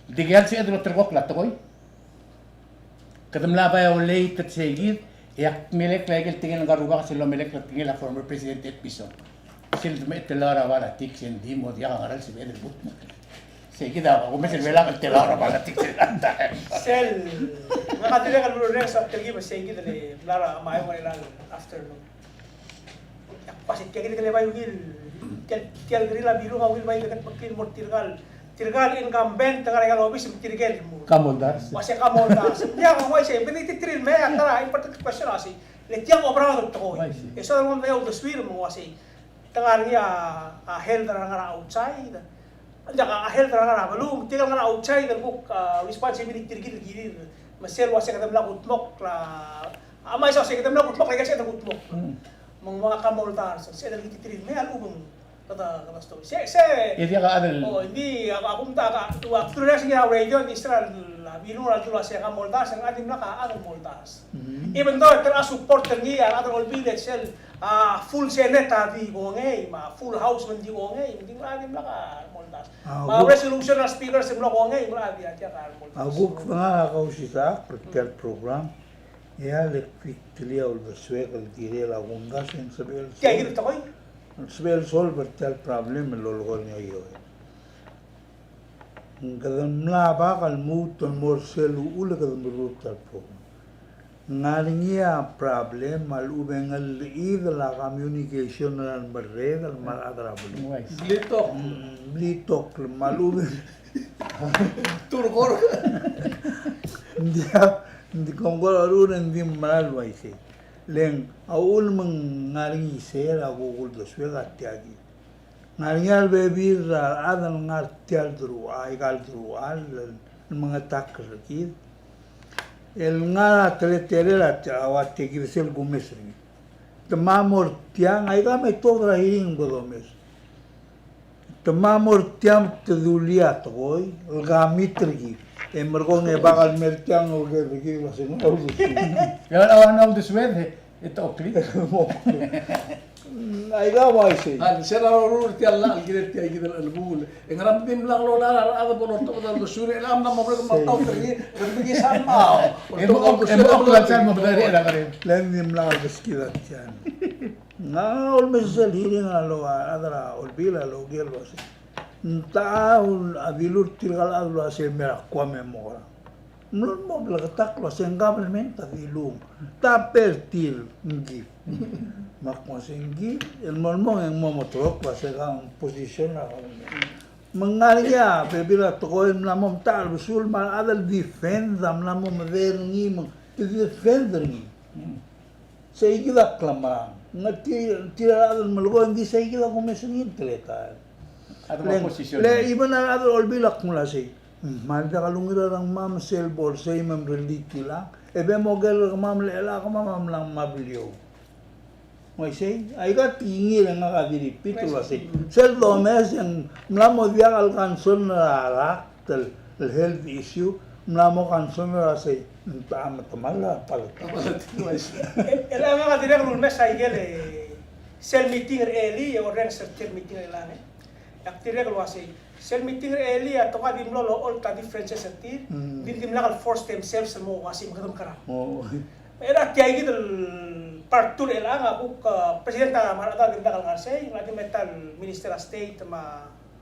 Digyan si Edro Tergok latokoy. Kadamla ba yung late at sigit, iyak milek lagil tingin ng garuba kasi lo milek at tingin la former President Ed Pison. Kasi may telara wala tiks and di mo diya kang aral si Edro Butmo. Sige daw, ako may silbilang ang telara wala tiks and anta. Sel, nakatila ka lulu rin sa telgi ba sige dali lara amayo mo nila afternoon. Pasit kaya kini ba yung hil. Tial grila biru nga wil bay dekat pagkin mo tirgal incumbent tengah regal office tirgal mo. Kamodar. Masih kamodar. Dia nga way say pinititril me akara important question asi. Letiang obra to ko. Eso mo may auto swir mo asi. Tengah niya health nga outside. Anja ka health nga balum tigal nga outside ang book responsibility tirgil girir. Masel wasi kadam la utmok la amay sa kadam la utmok lagi sa utmok. Mga kamodar sa sila nititril me alubong kata story. Hindi ka adal. Oh, hindi ako ka. After na siya radio ni Israel, binura tuwa siya ka Moldas, ang ating naka ang Moldas. Even though tara supporter niya ang atong village cell, full Senate di ko ngay, full house man di ko ngay, hindi mo ating naka Moldas. Resolution na speaker sa ko ngay, mo ating ka Moldas. Aguk nga ako sa practical program. Ya lekvik tilia ul beswek al tire la gungas en sabel. Kaya gito ko. Sabel solve el problem lol gol ni yo. Kadam la ba kal mut on mor selu ul kadam rut al program. Ngalingia problem al ubengal id la communication al barred al mal adrabli. Blitok mal uben. Turkor. Dia hindi konggol arun hindi malal waisi leng aul mang ngaling isera gugul doswe gatiagi Ngaringal bebir ada ngartial drua, igal drua, mga takar lagi. El nga teletere la awat tegi sel gumes ringi. Temamor tiang ay kami to rahiring bodomes. Temamor tiang tedulia toy, gamit ringi. Emergong e bakal mertiang o gergi lasin urus. Ya awan of this weather, ito okli. Ay gamay say. Al sera rur ti alla al giret ti gidel al bul. Engram dim lang lo la ada bolor to dal suri elam na mo ma taw tri, bigi sama. Okla san mo dari era kare. Lendim la beskidat yan. Nga olmesel hiring alo adara olbila lo gelo say. Taul abilur tirgal adlo ase mera kwame mora. Non mo blagatak lo sen government abilum. Tapertil ngi. Makmasingi el molmong yang momotrok pasang posisyon na mengalia bebila tokoim namom tal besul mal adal defend am namom verni mo defender ni sei gila klama ngati tira adal malgo hindi sei gila komisyon intelektual Ada posisyon. le iban adal olbila kula sei malda kalungira rang mam sel bol sei mam reliti lang ebe mogel mam lela mam lang mablio. May say, ay ka tingil nga kadiripit wala say. Sel domes yang mlamo dia alcanzon na el health issue, mlamo kanson na say. Tama tamala pala. El nga direct rule mes ay gel sel meeting early o ren certain meeting lang eh. Ak direct lo say sel meeting early at ka dim lo all ka differences at dim lang force themselves mo kasi magdum kara. Oh. Era kaya gitu part 2 elang aku ke presiden ta marata ginda kal ngarse lagi metal minister of state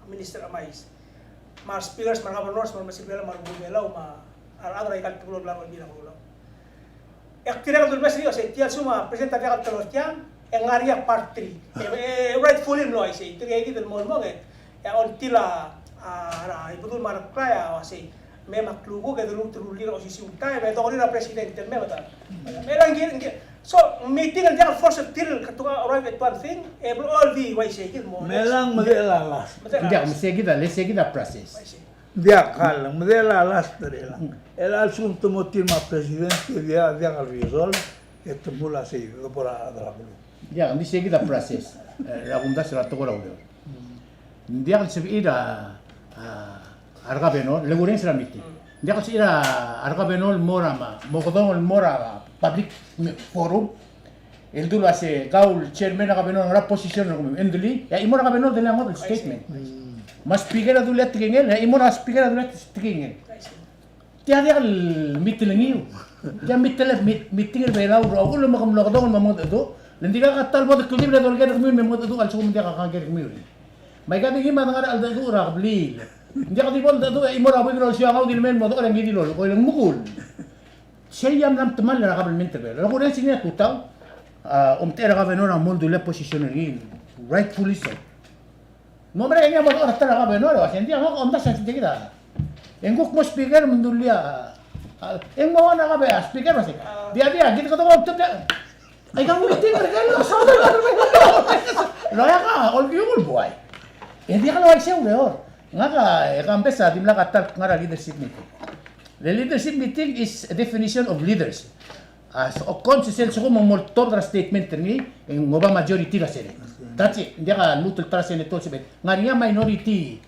minister amais mar speakers mar governors mar masibela mar bumelaw ma ala ay kal tulo lang bilang ulo ek tira dul mesri o se tia suma presiden ta kal tolotian en area part 3 rightfully no ay se tira gitu mo ya on tila ibudul mar playa o se me maklugo ke dulu terulir osisi utai me tokori na presidente me bata merang so meeting ang force til ketua arrive at one thing all the way say mo Melang madelalas. Dia mesti kita, let's say kita process. Dia kalang madelalas dari lang. El asunto motil ma presidente dia al resolve esto mula say por adra. Dia mesti kita process. La bunda será todo lo. Dia kan sebida arga benol, leguren será meeting. Dia kan sebida arga benol morama, mokodong morama. Public forum el dulu ase gaul chairman aga benor ngara position ngum endli ya imora aga benor de la statement mas speaker dulu at tingel ya imora speaker dulu at tingel dia dia mitlengiu dia meeting el bela ro ulo makam lo dong mamod do lendiga katal bod kulib la dolga ngum mamod do al sum dia ka ger ngum mai ga dingi man ngara al do ra bli dia ka di bol do imora bo ngro siya ngau di men mod orang gidi lo ko lang mukul Saya nam teman la kabelmente bela. Lo kunen sini tutau tera gabenor ang mundo le positioning rightfully so. No mere nga mo ora tera gabenor o sentia mo onda sa kita. Enguk mo speaker mundulia. Eng mo na gabe speaker masih. Dia gitu kata mo dia. Ay kamu meeting regalo sa lo ya ka all you boy. Dia kalau ay siya uleor. Nga ka kampesa dimla katal ngara leadership meeting. The leadership meeting is a definition of leaders. As o consistent sa kung moltor na statement ni ngoba majority la sere. That's it. Hindi ka lutul tra senator sibet. Nga niya minority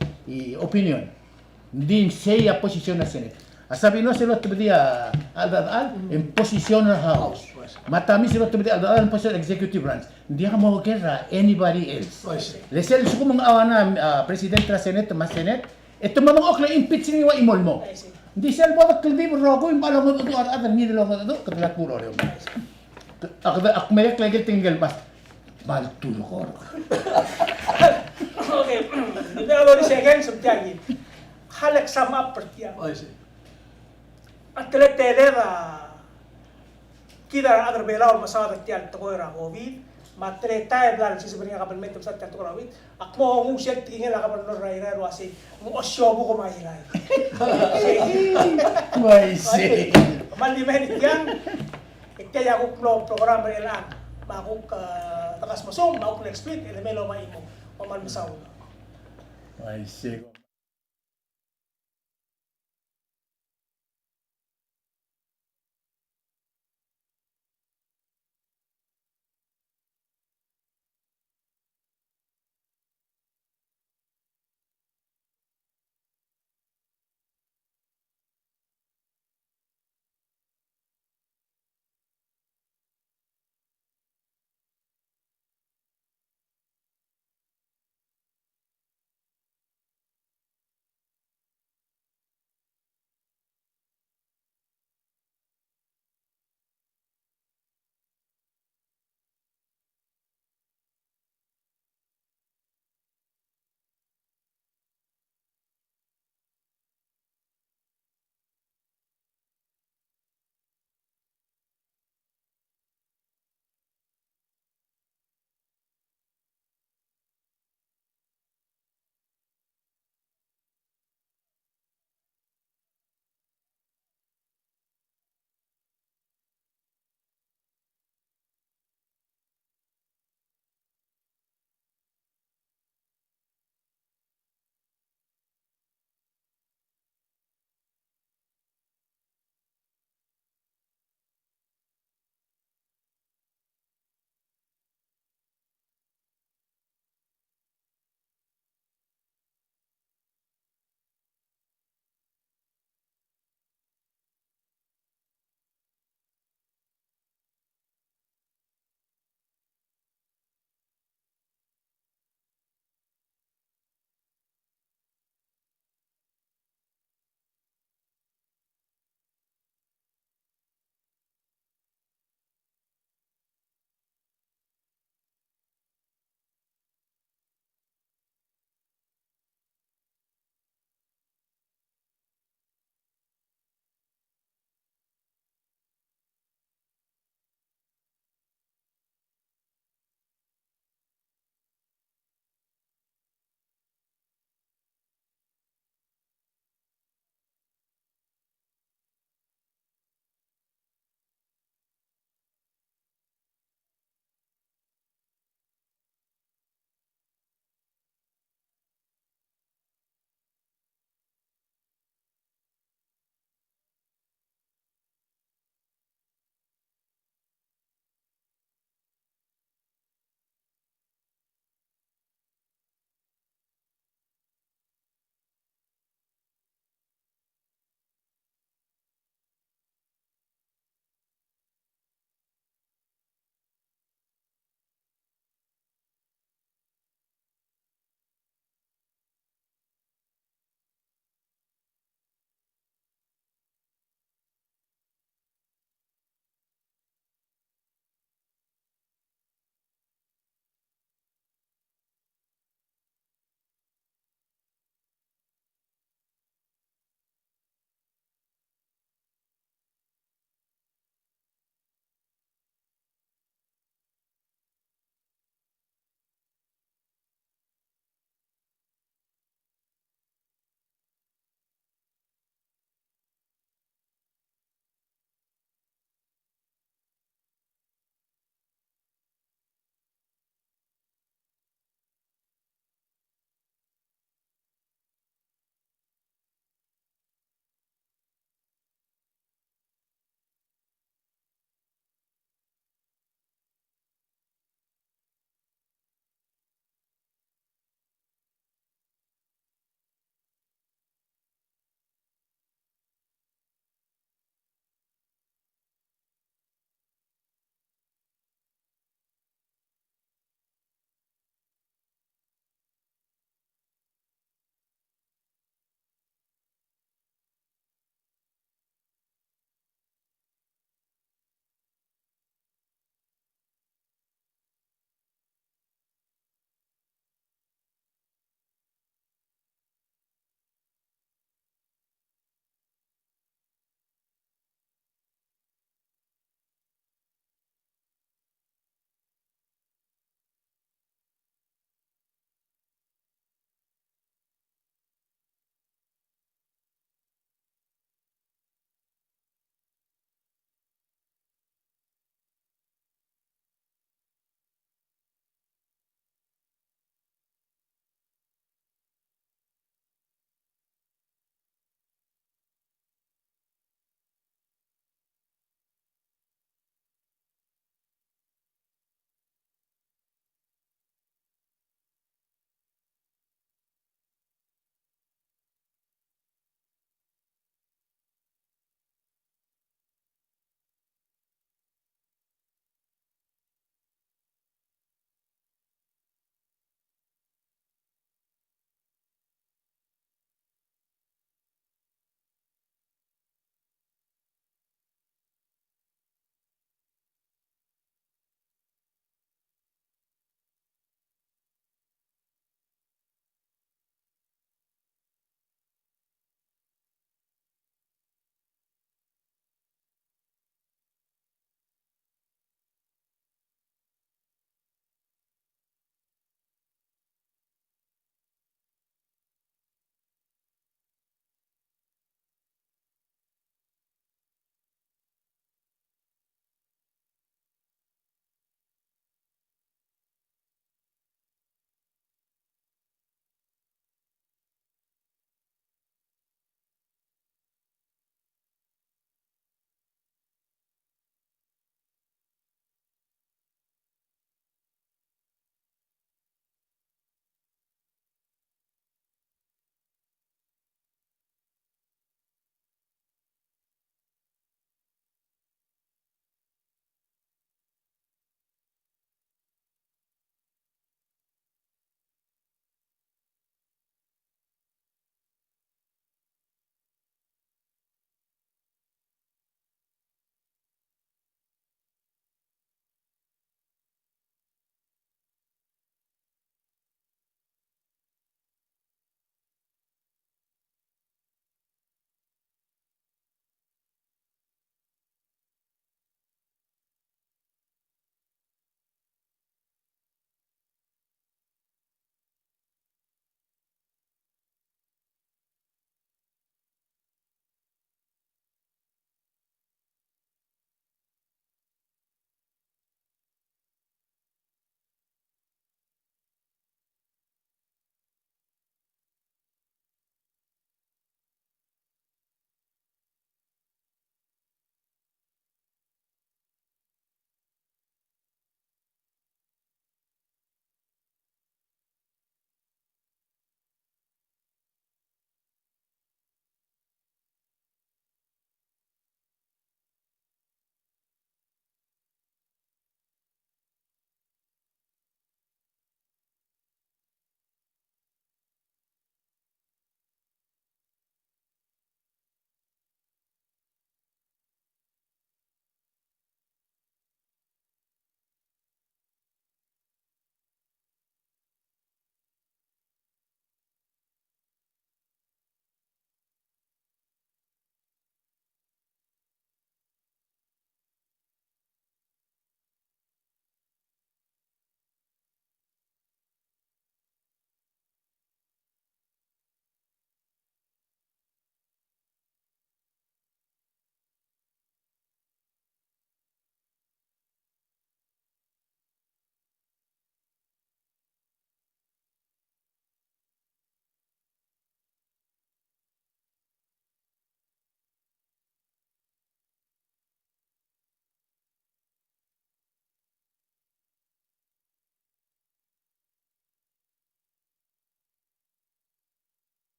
opinion. Hindi siya position na senate. Asabi no sila tibdia al in position na house. Matami sila tibdia al position executive branch. Hindi ka mo kera anybody else. Lesel sa kung mga awana president tra senate mas senate. Ito mga okla impeach ni wa imol mo. Di sel bodak kelbi rogo yung balong mo do at ni lo do kadalat puro re. Ak melek lagi tinggal mas mal tulo ko. Okay. Hindi ako ni second subject. Halak sama pertiang. Ay si. At tele kita agar belaw masawa tiyan to ko ra COVID. Matre tayo dahil si sebenarnya kapal metom sa tiyan to ko ra COVID. Ako mo siya tingin la kapal no ra wasi mo osyo mo ko mahiray. Why say? Mali men tiyan. Kaya ako no program ra lang. Makuk takas masong, makuk explain ele melo mai mo. Paman masaw. Ay, sigo.